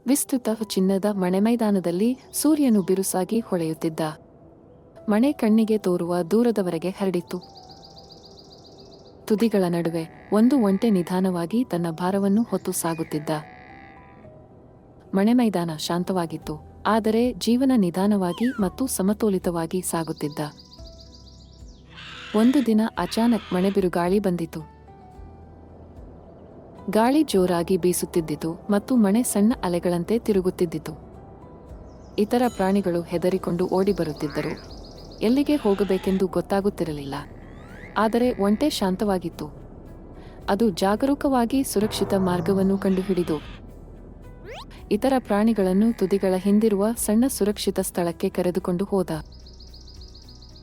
ವಿಸ್ತೃತ ಚಿನ್ನದ ಮಣೆಮೈದಾನದಲ್ಲಿ ಸೂರ್ಯನು ಬಿರುಸಾಗಿ ಹೊಳೆಯುತ್ತಿದ್ದ. ಮಣೆ ಕಣ್ಣಿಗೆ ತೋರುವ ದೂರದವರೆಗೆ ಹರಡಿತ್ತು. ತುದಿಗಳ ನಡುವೆ ಒಂದು ಒಂಟೆ ನಿಧಾನವಾಗಿ ತನ್ನ ಭಾರವನ್ನು ಹೊತ್ತು ಸಾಗುತ್ತಿದ್ದ. ಮಣೆಮೈದಾನ ಶಾಂತವಾಗಿತ್ತು, ಆದರೆ ಜೀವನ ನಿಧಾನವಾಗಿ ಮತ್ತು ಸಮತೋಲಿತವಾಗಿ ಸಾಗುತ್ತಿದ್ದ. ಒಂದು ದಿನ ಅಚಾನಕ್ ಮಣೆಬಿರುಗಾಳಿ ಬಂದಿತು. ಗಾಳಿ ಜೋರಾಗಿ ಬೀಸುತ್ತಿದ್ದಿತು ಮತ್ತು ಮಣೆ ಸಣ್ಣ ಅಲೆಗಳಂತೆ ತಿರುಗುತ್ತಿದ್ದಿತು. ಇತರ ಪ್ರಾಣಿಗಳು ಹೆದರಿಕೊಂಡು ಓಡಿ ಬರುತ್ತಿದ್ದರು. ಎಲ್ಲಿಗೆ ಹೋಗಬೇಕೆಂದು ಗೊತ್ತಾಗುತ್ತಿರಲಿಲ್ಲ. ಆದರೆ ಒಂಟೆ ಶಾಂತವಾಗಿತ್ತು. ಅದು ಜಾಗರೂಕವಾಗಿ ಸುರಕ್ಷಿತ ಮಾರ್ಗವನ್ನು ಕಂಡುಹಿಡಿದು ಇತರ ಪ್ರಾಣಿಗಳನ್ನು ತುದಿಗಳ ಹಿಂದಿರುವ ಸಣ್ಣ ಸುರಕ್ಷಿತ ಸ್ಥಳಕ್ಕೆ ಕರೆದುಕೊಂಡು ಹೋದ.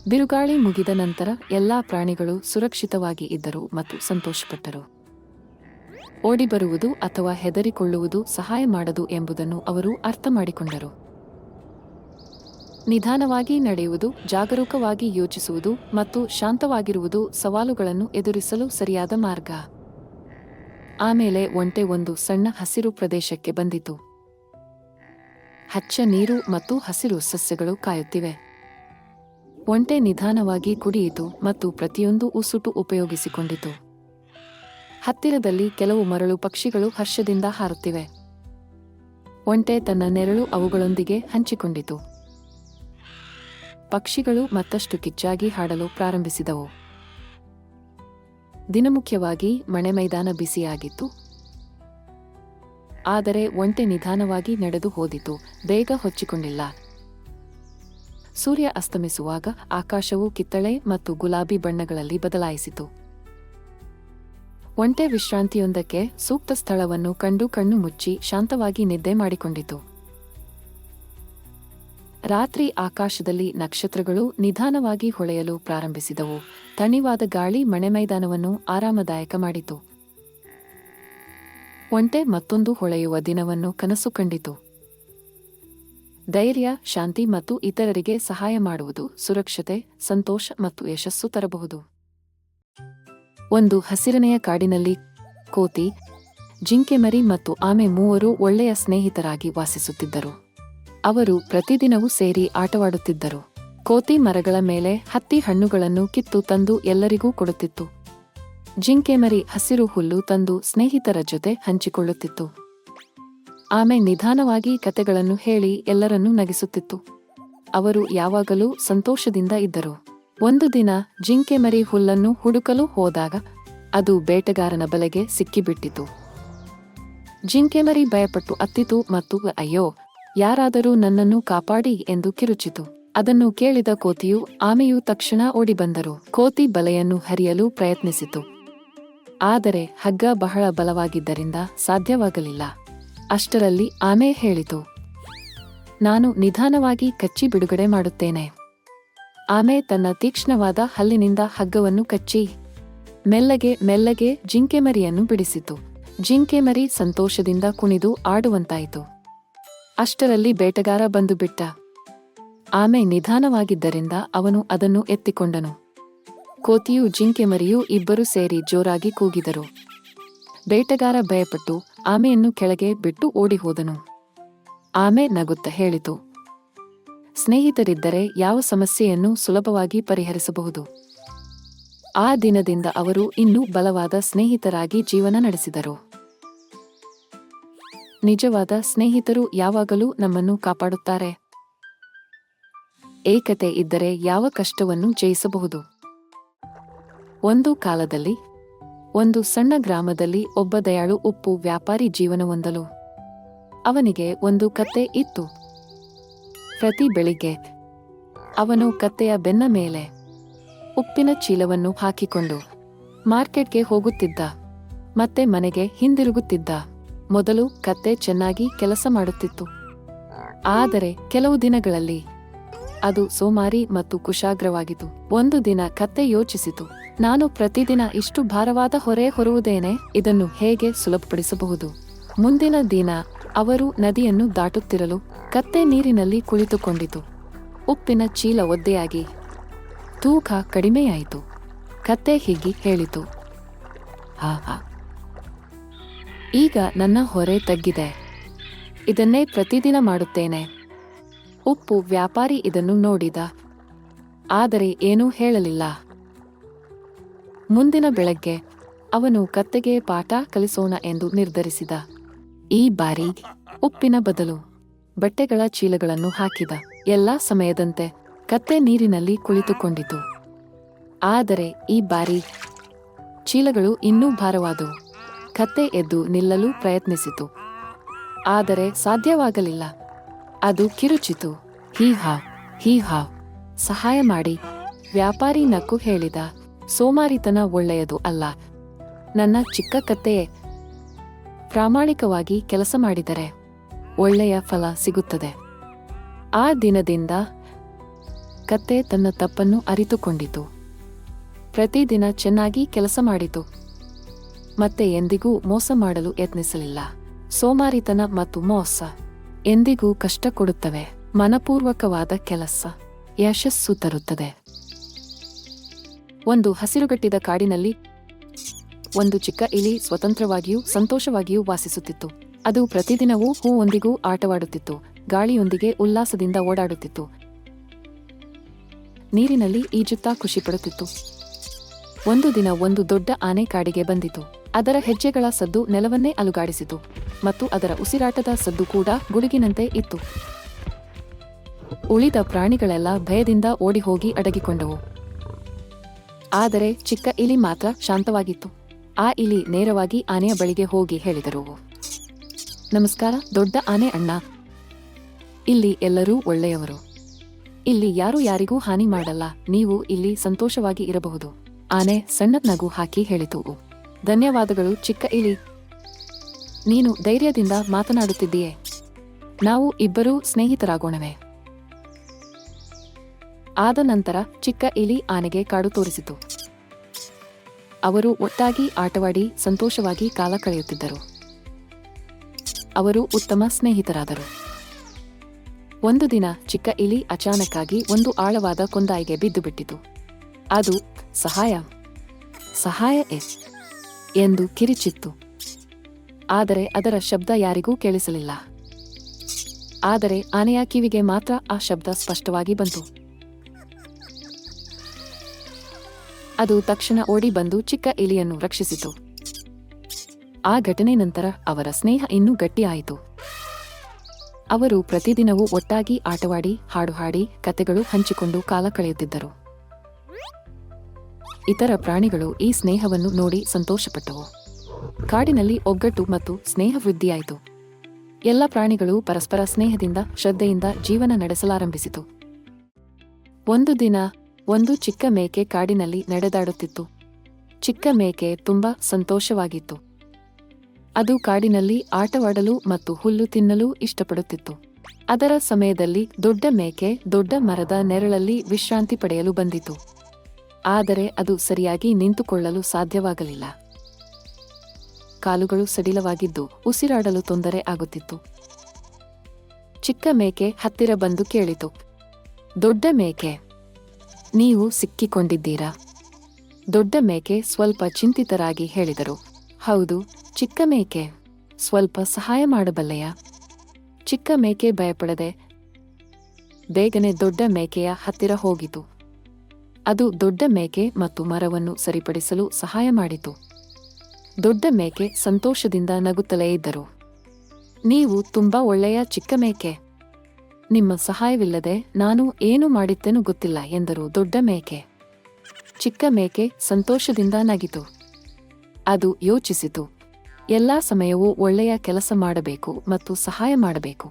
ಬಿರುಗಾಳಿ ಮುಗಿದ ನಂತರ ಎಲ್ಲಾ ಪ್ರಾಣಿಗಳು ಸುರಕ್ಷಿತವಾಗಿ ಇದ್ದರು ಮತ್ತು ಸಂತೋಷಪಟ್ಟರು. ಓಡಿಬರುವುದು ಅಥವಾ ಹೆದರಿಕೊಳ್ಳುವುದು ಸಹಾಯ ಮಾಡದು ಎಂಬುದನ್ನು ಅವರು ಅರ್ಥಮಾಡಿಕೊಂಡರು. ನಿಧಾನವಾಗಿ ನಡೆಯುವುದು, ಜಾಗರೂಕವಾಗಿ ಯೋಚಿಸುವುದು ಮತ್ತು ಶಾಂತವಾಗಿರುವುದು ಸವಾಲುಗಳನ್ನು ಎದುರಿಸಲು ಸರಿಯಾದ ಮಾರ್ಗ. ಆಮೇಲೆ ಒಂಟೆ ಒಂದು ಸಣ್ಣ ಹಸಿರು ಪ್ರದೇಶಕ್ಕೆ ಬಂದಿತು. ಹಚ್ಚ ನೀರು ಮತ್ತು ಹಸಿರು ಸಸ್ಯಗಳು ಕಾಯುತ್ತಿವೆ. ಒಂಟೆ ನಿಧಾನವಾಗಿ ಕುಡಿಯಿತು ಮತ್ತು ಪ್ರತಿಯೊಂದು ಉಸುಟು ಉಪಯೋಗಿಸಿಕೊಂಡಿತು. ಹತ್ತಿರದಲ್ಲಿ ಕೆಲವು ಮರಳು ಪಕ್ಷಿಗಳು ಹರ್ಷದಿಂದ ಹಾರುತ್ತಿವೆ. ಒಂಟೆ ತನ್ನ ನೆರಳು ಅವುಗಳೊಂದಿಗೆ ಹಂಚಿಕೊಂಡಿತು. ಪಕ್ಷಿಗಳು ಮತ್ತಷ್ಟು ಕಿಚ್ಚಾಗಿ ಹಾಡಲು ಪ್ರಾರಂಭಿಸಿದವು. ದಿನಮುಖ್ಯವಾಗಿ ಮಣೆಮೈದಾನ ಬಿಸಿಯಾಗಿತ್ತು. ಆದರೆ ಒಂಟೆ ನಿಧಾನವಾಗಿ ನಡೆದು ಹೋದಿತು, ಬೇಗ ಹೊಚ್ಚಿಕೊಂಡಿಲ್ಲ. ಸೂರ್ಯ ಅಸ್ತಮಿಸುವಾಗ ಆಕಾಶವು ಕಿತ್ತಳೆ ಮತ್ತು ಗುಲಾಬಿ ಬಣ್ಣಗಳಲ್ಲಿ ಬದಲಾಯಿಸಿತು. ಒಂಟೆ ವಿಶ್ರಾಂತಿಯೊಂದಕ್ಕೆ ಸೂಕ್ತ ಸ್ಥಳವನ್ನು ಕಂಡು ಕಣ್ಣು ಮುಚ್ಚಿ ಶಾಂತವಾಗಿ ನಿದ್ದೆ ಮಾಡಿಕೊಂಡಿತು. ರಾತ್ರಿ ಆಕಾಶದಲ್ಲಿ ನಕ್ಷತ್ರಗಳು ನಿಧಾನವಾಗಿ ಹೊಳೆಯಲು ಪ್ರಾರಂಭಿಸಿದವು. ತಣಿವಾದ ಗಾಳಿ ಮಣೆಮೈದಾನವನ್ನು ಆರಾಮದಾಯಕ ಮಾಡಿತು. ಒಂಟೆ ಮತ್ತೊಂದು ಹೊಳೆಯುವ ದಿನವನ್ನು ಕನಸು ಕಂಡಿತು. ಧೈರ್ಯ, ಶಾಂತಿ ಮತ್ತು ಇತರರಿಗೆ ಸಹಾಯ ಮಾಡುವುದು ಸುರಕ್ಷತೆ, ಸಂತೋಷ ಮತ್ತು ಯಶಸ್ಸು ತರಬಹುದು. ಒಂದು ಹಸಿರನೆಯ ಕಾಡಿನಲ್ಲಿ ಕೋತಿ, ಜಿಂಕೆಮರಿ ಮತ್ತು ಆಮೆ ಮೂವರು ಒಳ್ಳೆಯ ಸ್ನೇಹಿತರಾಗಿ ವಾಸಿಸುತ್ತಿದ್ದರು. ಅವರು ಪ್ರತಿದಿನವೂ ಸೇರಿ ಆಟವಾಡುತ್ತಿದ್ದರು. ಕೋತಿ ಮರಗಳ ಮೇಲೆ ಹತ್ತಿ ಹಣ್ಣುಗಳನ್ನು ಕಿತ್ತು ತಂದು ಎಲ್ಲರಿಗೂ ಕೊಡುತ್ತಿತ್ತು. ಜಿಂಕೆಮರಿ ಹಸಿರು ಹುಲ್ಲು ತಂದು ಸ್ನೇಹಿತರ ಜೊತೆ ಹಂಚಿಕೊಳ್ಳುತ್ತಿತ್ತು. ಆಮೆ ನಿಧಾನವಾಗಿ ಕತೆಗಳನ್ನು ಹೇಳಿ ಎಲ್ಲರನ್ನೂ ನಗಿಸುತ್ತಿತ್ತು. ಅವರು ಯಾವಾಗಲೂ ಸಂತೋಷದಿಂದ ಇದ್ದರು. ಒಂದು ದಿನ ಜಿಂಕೆಮರಿ ಹುಲ್ಲನ್ನು ಹುಡುಕಲು ಹೋದಾಗ ಅದು ಬೇಟೆಗಾರನ ಬಲೆಗೆ ಸಿಕ್ಕಿಬಿಟ್ಟಿತು. ಜಿಂಕೆಮರಿ ಭಯಪಟ್ಟು ಅತ್ತಿತು ಮತ್ತು ಅಯ್ಯೋ, ಯಾರಾದರೂ ನನ್ನನ್ನು ಕಾಪಾಡಿ ಎಂದು ಕಿರುಚಿತು. ಅದನ್ನು ಕೇಳಿದ ಕೋತಿಯು ಆಮೆಯು ತಕ್ಷಣ ಓಡಿಬಂದರು. ಕೋತಿ ಬಲೆಯನ್ನು ಹರಿಯಲು ಪ್ರಯತ್ನಿಸಿತು. ಆದರೆ ಹಗ್ಗ ಬಹಳ ಬಲವಾಗಿದ್ದರಿಂದ ಸಾಧ್ಯವಾಗಲಿಲ್ಲ. ಅಷ್ಟರಲ್ಲಿ ಆಮೆ ಹೇಳಿತು, ನಾನು ನಿಧಾನವಾಗಿ ಕಚ್ಚಿ ಬಿಡುಗಡೆ ಮಾಡುತ್ತೇನೆ. ಆಮೆ ತನ್ನ ತೀಕ್ಷ್ಣವಾದ ಹಲ್ಲಿನಿಂದ ಹಗ್ಗವನ್ನು ಕಚ್ಚಿ ಮೆಲ್ಲಗೆ ಮೆಲ್ಲಗೆ ಜಿಂಕೆಮರಿಯನ್ನು ಬಿಡಿಸಿತು. ಜಿಂಕೆಮರಿ ಸಂತೋಷದಿಂದ ಕುಣಿದು ಆಡುವಂತಾಯಿತು. ಅಷ್ಟರಲ್ಲಿ ಬೇಟೆಗಾರ ಬಂದು ಬಿಟ್ಟ. ಆಮೆ ನಿಧಾನವಾಗಿದ್ದರಿಂದ ಅವನು ಅದನ್ನು ಎತ್ತಿಕೊಂಡನು. ಕೋತಿಯೂ ಜಿಂಕೆಮರಿಯೂ ಇಬ್ಬರು ಸೇರಿ ಜೋರಾಗಿ ಕೂಗಿದರು. ಬೇಟೆಗಾರ ಭಯಪಟ್ಟು ಆಮೆಯನ್ನು ಕೆಳಗೆ ಬಿಟ್ಟು ಓಡಿಹೋದನು. ಆಮೆ ನಗುತ್ತಾ ಹೇಳಿತು, ಸ್ನೇಹಿತರಿದ್ದರೆ ಯಾವ ಸಮಸ್ಯೆಯನ್ನು ಸುಲಭವಾಗಿ ಪರಿಹರಿಸಬಹುದು. ಆ ದಿನದಿಂದ ಅವರು ಇನ್ನೂ ಬಲವಾದ ಸ್ನೇಹಿತರಾಗಿ ಜೀವನ ನಡೆಸಿದರು. ನಿಜವಾದ ಸ್ನೇಹಿತರು ಯಾವಾಗಲೂ ನಮ್ಮನ್ನು ಕಾಪಾಡುತ್ತಾರೆ. ಏಕತೆ ಇದ್ದರೆ ಯಾವ ಕಷ್ಟವನ್ನು ಜಯಿಸಬಹುದು. ಒಂದು ಕಾಲದಲ್ಲಿ ಒಂದು ಸಣ್ಣ ಗ್ರಾಮದಲ್ಲಿ ಒಬ್ಬ ದಯಾಳು ಉಪ್ಪು ವ್ಯಾಪಾರಿ ಜೀವನ ಹೊಂದಲು. ಅವನಿಗೆ ಒಂದು ಕತ್ತೆ ಇತ್ತು. ಪ್ರತಿ ಬೆಳಿಗ್ಗೆ ಅವನು ಕತ್ತೆಯ ಬೆನ್ನ ಮೇಲೆ ಉಪ್ಪಿನ ಚೀಲವನ್ನು ಹಾಕಿಕೊಂಡು ಮಾರ್ಕೆಟ್ಗೆ ಹೋಗುತ್ತಿದ್ದ. ಮತ್ತೆ ಮನೆಗೆ ಹಿಂದಿರುಗುತ್ತಿದ್ದ. ಮೊದಲು ಕತ್ತೆ ಚೆನ್ನಾಗಿ ಕೆಲಸ ಮಾಡುತ್ತಿತ್ತು. ಆದರೆ ಕೆಲವು ದಿನಗಳಲ್ಲಿ ಅದು ಸೋಮಾರಿ ಮತ್ತು ಕುಶಾಗ್ರವಾಗಿತ್ತು. ಒಂದು ದಿನ ಕತ್ತೆ ಯೋಚಿಸಿತು, ನಾನು ಪ್ರತಿದಿನ ಇಷ್ಟು ಭಾರವಾದ ಹೊರೆ ಹೊರುವುದೇನೆ, ಇದನ್ನು ಹೇಗೆ ಸುಲಭಪಡಿಸಬಹುದು. ಮುಂದಿನ ದಿನ ಅವರು ನದಿಯನ್ನು ದಾಟುತ್ತಿರಲು ಕತ್ತೆ ನೀರಿನಲ್ಲಿ ಕುಳಿತುಕೊಂಡಿತು. ಉಪ್ಪಿನ ಚೀಲ ಒದ್ದೆಯಾಗಿ ತೂಕ ಕಡಿಮೆಯಾಯಿತು. ಕತ್ತೆ ಹೀಗೆ ಹೇಳಿತು, ಹಾ, ಈಗ ನನ್ನ ಹೊರೆ ತಗ್ಗಿದೆ. ಇದನ್ನೇ ಪ್ರತಿದಿನ ಮಾಡುತ್ತೇನೆ. ಉಪ್ಪು ವ್ಯಾಪಾರಿ ಇದನ್ನು ನೋಡಿದ, ಆದರೆ ಏನೂ ಹೇಳಲಿಲ್ಲ. ಮುಂದಿನ ಬೆಳಗ್ಗೆ ಅವನು ಕತ್ತೆಗೆ ಪಾಠ ಕಲಿಸೋಣ ಎಂದು ನಿರ್ಧರಿಸಿದ. ಈ ಬಾರಿ ಉಪ್ಪಿನ ಬದಲು ಬಟ್ಟೆಗಳ ಚೀಲಗಳನ್ನು ಹಾಕಿದ. ಎಲ್ಲಾ ಸಮಯದಂತೆ ಕತ್ತೆ ನೀರಿನಲ್ಲಿ ಕುಳಿತುಕೊಂಡಿತು. ಆದರೆ ಈ ಬಾರಿ ಚೀಲಗಳು ಇನ್ನೂ ಭಾರವಾದವು. ಕತ್ತೆ ಎದ್ದು ನಿಲ್ಲಲು ಪ್ರಯತ್ನಿಸಿತು, ಆದರೆ ಸಾಧ್ಯವಾಗಲಿಲ್ಲ. ಅದು ಕಿರುಚಿತು, ಹೀ ಹಾವ್, ಸಹಾಯ ಮಾಡಿ. ವ್ಯಾಪಾರಿ ನಕ್ಕು ಹೇಳಿದ, ಸೋಮಾರಿತನ ಒಳ್ಳೆಯದು ಅಲ್ಲ. ನನ್ನ ಚಿಕ್ಕ ಕತ್ತೆಯೇ, ಪ್ರಾಮಾಣಿಕವಾಗಿ ಕೆಲಸ ಮಾಡಿದರೆ ಒಳ್ಳೆಯ ಫಲ ಸಿಗುತ್ತದೆ. ಆ ದಿನದಿಂದ ಕತ್ತೆ ತನ್ನ ತಪ್ಪನ್ನು ಅರಿತುಕೊಂಡಿತು. ಪ್ರತಿದಿನ ಚೆನ್ನಾಗಿ ಕೆಲಸ ಮಾಡಿತು. ಮತ್ತೆ ಎಂದಿಗೂ ಮೋಸ ಮಾಡಲು ಯತ್ನಿಸಲಿಲ್ಲ. ಸೋಮಾರಿತನ ಮತ್ತು ಮೋಸ ಎಂದಿಗೂ ಕಷ್ಟ ಕೊಡುತ್ತವೆ. ಮನಪೂರ್ವಕವಾದ ಕೆಲಸ ಯಶಸ್ಸು ತರುತ್ತದೆ. ಒಂದು ಹಸಿರುಗಟ್ಟಿದ ಕಾಡಿನಲ್ಲಿ ಒಂದು ಚಿಕ್ಕ ಇಲಿ ಸ್ವತಂತ್ರವಾಗಿಯೂ ಸಂತೋಷವಾಗಿಯೂ ವಾಸಿಸುತ್ತಿತ್ತು. ಅದು ಪ್ರತಿದಿನವೂ ಹೂವೊಂದಿಗೂ ಆಟವಾಡುತ್ತಿತ್ತು, ಗಾಳಿಯೊಂದಿಗೆ ಉಲ್ಲಾಸದಿಂದ ಓಡಾಡುತ್ತಿತ್ತು, ನೀರಿನಲ್ಲಿ ಈಜುತ್ತಾ ಖುಷಿಪಡುತ್ತಿತ್ತು. ಒಂದು ದಿನ ಒಂದು ದೊಡ್ಡ ಆನೆ ಕಾಡಿಗೆ ಬಂದಿತು. ಅದರ ಹೆಜ್ಜೆಗಳ ಸದ್ದು ನೆಲವನ್ನೇ ಅಲುಗಾಡಿಸಿತು ಮತ್ತು ಅದರ ಉಸಿರಾಟದ ಸದ್ದು ಕೂಡ ಗುಡುಗಿನಂತೆ ಇತ್ತು. ಉಳಿದ ಪ್ರಾಣಿಗಳೆಲ್ಲ ಭಯದಿಂದ ಓಡಿಹೋಗಿ ಅಡಗಿಕೊಂಡವು. ಆದರೆ ಚಿಕ್ಕ ಇಲಿ ಮಾತ್ರ ಶಾಂತವಾಗಿತ್ತು. ಆ ಇಲಿ ನೇರವಾಗಿ ಆನೆಯ ಬಳಿಗೆ ಹೋಗಿ ಹೇಳಿದರು, ನಮಸ್ಕಾರ ದೊಡ್ಡ ಆನೆ ಅಣ್ಣ. ಇಲ್ಲಿ ಎಲ್ಲರೂ ಒಳ್ಳೆಯವರು. ಇಲ್ಲಿ ಯಾರು ಯಾರಿಗೂ ಹಾನಿ ಮಾಡಲ್ಲ. ನೀವು ಇಲ್ಲಿ ಸಂತೋಷವಾಗಿ ಇರಬಹುದು. ಆನೆ ಸಣ್ಣ ನಗು ಹಾಕಿ ಹೇಳಿತು, ಧನ್ಯವಾದಗಳು ಚಿಕ್ಕ ಇಲಿ. ನೀನು ಧೈರ್ಯದಿಂದ ಮಾತನಾಡುತ್ತಿದ್ದೀಯೆ. ನಾವು ಇಬ್ಬರೂ ಸ್ನೇಹಿತರಾಗೋಣವೇ? ಆದ ನಂತರ ಚಿಕ್ಕ ಇಲಿ ಆನೆಗೆ ಕಾಡು ತೋರಿಸಿತು. ಅವರು ಒಟ್ಟಾಗಿ ಆಟವಾಡಿ ಸಂತೋಷವಾಗಿ ಕಾಲ ಕಳೆಯುತ್ತಿದ್ದರು. ಅವರು ಉತ್ತಮ ಸ್ನೇಹಿತರಾದರು. ಒಂದು ದಿನ ಚಿಕ್ಕ ಇಲಿ ಅಚಾನಕ್ಕಾಗಿ ಒಂದು ಆಳವಾದ ಕೊಂದಾಯಿಗೆ ಬಿದ್ದುಬಿಟ್ಟಿತು. ಅದು ಸಹಾಯ ಎಂದು ಕಿರಿಚಿತ್ತು. ಆದರೆ ಅದರ ಶಬ್ದ ಯಾರಿಗೂ ಕೇಳಿಸಲಿಲ್ಲ. ಆದರೆ ಆನೆಯ ಕಿವಿಗೆ ಮಾತ್ರ ಆ ಶಬ್ದ ಸ್ಪಷ್ಟವಾಗಿ ಬಂತು. ಅದು ತಕ್ಷಣ ಓಡಿ ಬಂದು ಚಿಕ್ಕ ಇಲಿಯನ್ನು ರಕ್ಷಿಸಿತು. ಆ ಘಟನೆ ನಂತರ ಅವರ ಸ್ನೇಹ ಇನ್ನೂ ಗಟ್ಟಿಯಾಯಿತು. ಅವರು ಪ್ರತಿದಿನವೂ ಒಟ್ಟಾಗಿ ಆಟವಾಡಿ, ಹಾಡು ಹಾಡಿ, ಕತೆಗಳು ಹಂಚಿಕೊಂಡು ಕಾಲ ಕಳೆಯುತ್ತಿದ್ದರು. ಇತರ ಪ್ರಾಣಿಗಳು ಈ ಸ್ನೇಹವನ್ನು ನೋಡಿ ಸಂತೋಷಪಟ್ಟವು. ಕಾಡಿನಲ್ಲಿ ಒಗ್ಗಟ್ಟು ಮತ್ತು ಸ್ನೇಹ ವೃದ್ಧಿಯಾಯಿತು. ಎಲ್ಲ ಪ್ರಾಣಿಗಳು ಪರಸ್ಪರ ಸ್ನೇಹದಿಂದ, ಶ್ರದ್ಧೆಯಿಂದ ಜೀವನ ನಡೆಸಲಾರಂಭಿಸಿತು. ಒಂದು ದಿನ ಒಂದು ಚಿಕ್ಕ ಮೇಕೆ ಕಾಡಿನಲ್ಲಿ ನಡೆದಾಡುತ್ತಿತ್ತು. ಚಿಕ್ಕ ಮೇಕೆ ತುಂಬಾ ಸಂತೋಷವಾಗಿತ್ತು. ಅದು ಕಾಡಿನಲ್ಲಿ ಆಟವಾಡಲು ಮತ್ತು ಹುಲ್ಲು ತಿನ್ನಲು ಇಷ್ಟಪಡುತ್ತಿತ್ತು. ಅದರ ಸಮಯದಲ್ಲಿ ದೊಡ್ಡ ಮೇಕೆ ದೊಡ್ಡ ಮರದ ನೆರಳಲ್ಲಿ ವಿಶ್ರಾಂತಿ ಪಡೆಯಲು ಬಂದಿತು. ಆದರೆ ಅದು ಸರಿಯಾಗಿ ನಿಂತುಕೊಳ್ಳಲು ಸಾಧ್ಯವಾಗಲಿಲ್ಲ. ಕಾಲುಗಳು ಸಡಿಲವಾಗಿದ್ದು ಉಸಿರಾಡಲು ತೊಂದರೆ ಆಗುತ್ತಿತ್ತು. ಚಿಕ್ಕ ಮೇಕೆ ಹತ್ತಿರ ಬಂದು ಕೇಳಿತು, ದೊಡ್ಡ ಮೇಕೆ, ನೀವು ಸಿಕ್ಕಿಕೊಂಡಿದ್ದೀರಾ? ದೊಡ್ಡ ಮೇಕೆ ಸ್ವಲ್ಪ ಚಿಂತಿತರಾಗಿ ಹೇಳಿದರು, ಹೌದು ಚಿಕ್ಕ ಮೇಕೆ, ಸ್ವಲ್ಪ ಸಹಾಯ ಮಾಡಬಲ್ಲೆಯಾ? ಚಿಕ್ಕ ಮೇಕೆ ಭಯಪಡದೆ ಬೇಗನೆ ದೊಡ್ಡ ಮೇಕೆಯ ಹತ್ತಿರ ಹೋಗಿತು. ಅದು ದೊಡ್ಡ ಮೇಕೆ ಮತ್ತು ಮರವನ್ನು ಸರಿಪಡಿಸಲು ಸಹಾಯ ಮಾಡಿತು. ದೊಡ್ಡ ಮೇಕೆ ಸಂತೋಷದಿಂದ ನಗುತ್ತಲೇ ಇದ್ದರು. ನೀವು ತುಂಬಾ ಒಳ್ಳೆಯ ಚಿಕ್ಕ ಮೇಕೆ. ನಿಮ್ಮ ಸಹಾಯವಿಲ್ಲದೆ ನಾನು ಏನು ಮಾಡಿದ್ದೇನೂ ಗೊತ್ತಿಲ್ಲ ಎಂದರು ದೊಡ್ಡ ಮೇಕೆ. ಚಿಕ್ಕ ಮೇಕೆ ಸಂತೋಷದಿಂದ ನಗಿತು. ಅದು ಯೋಚಿಸಿತು, ಎಲ್ಲಾ ಸಮಯವೂ ಒಳ್ಳೆಯ ಕೆಲಸ ಮಾಡಬೇಕು ಮತ್ತು ಸಹಾಯ ಮಾಡಬೇಕು.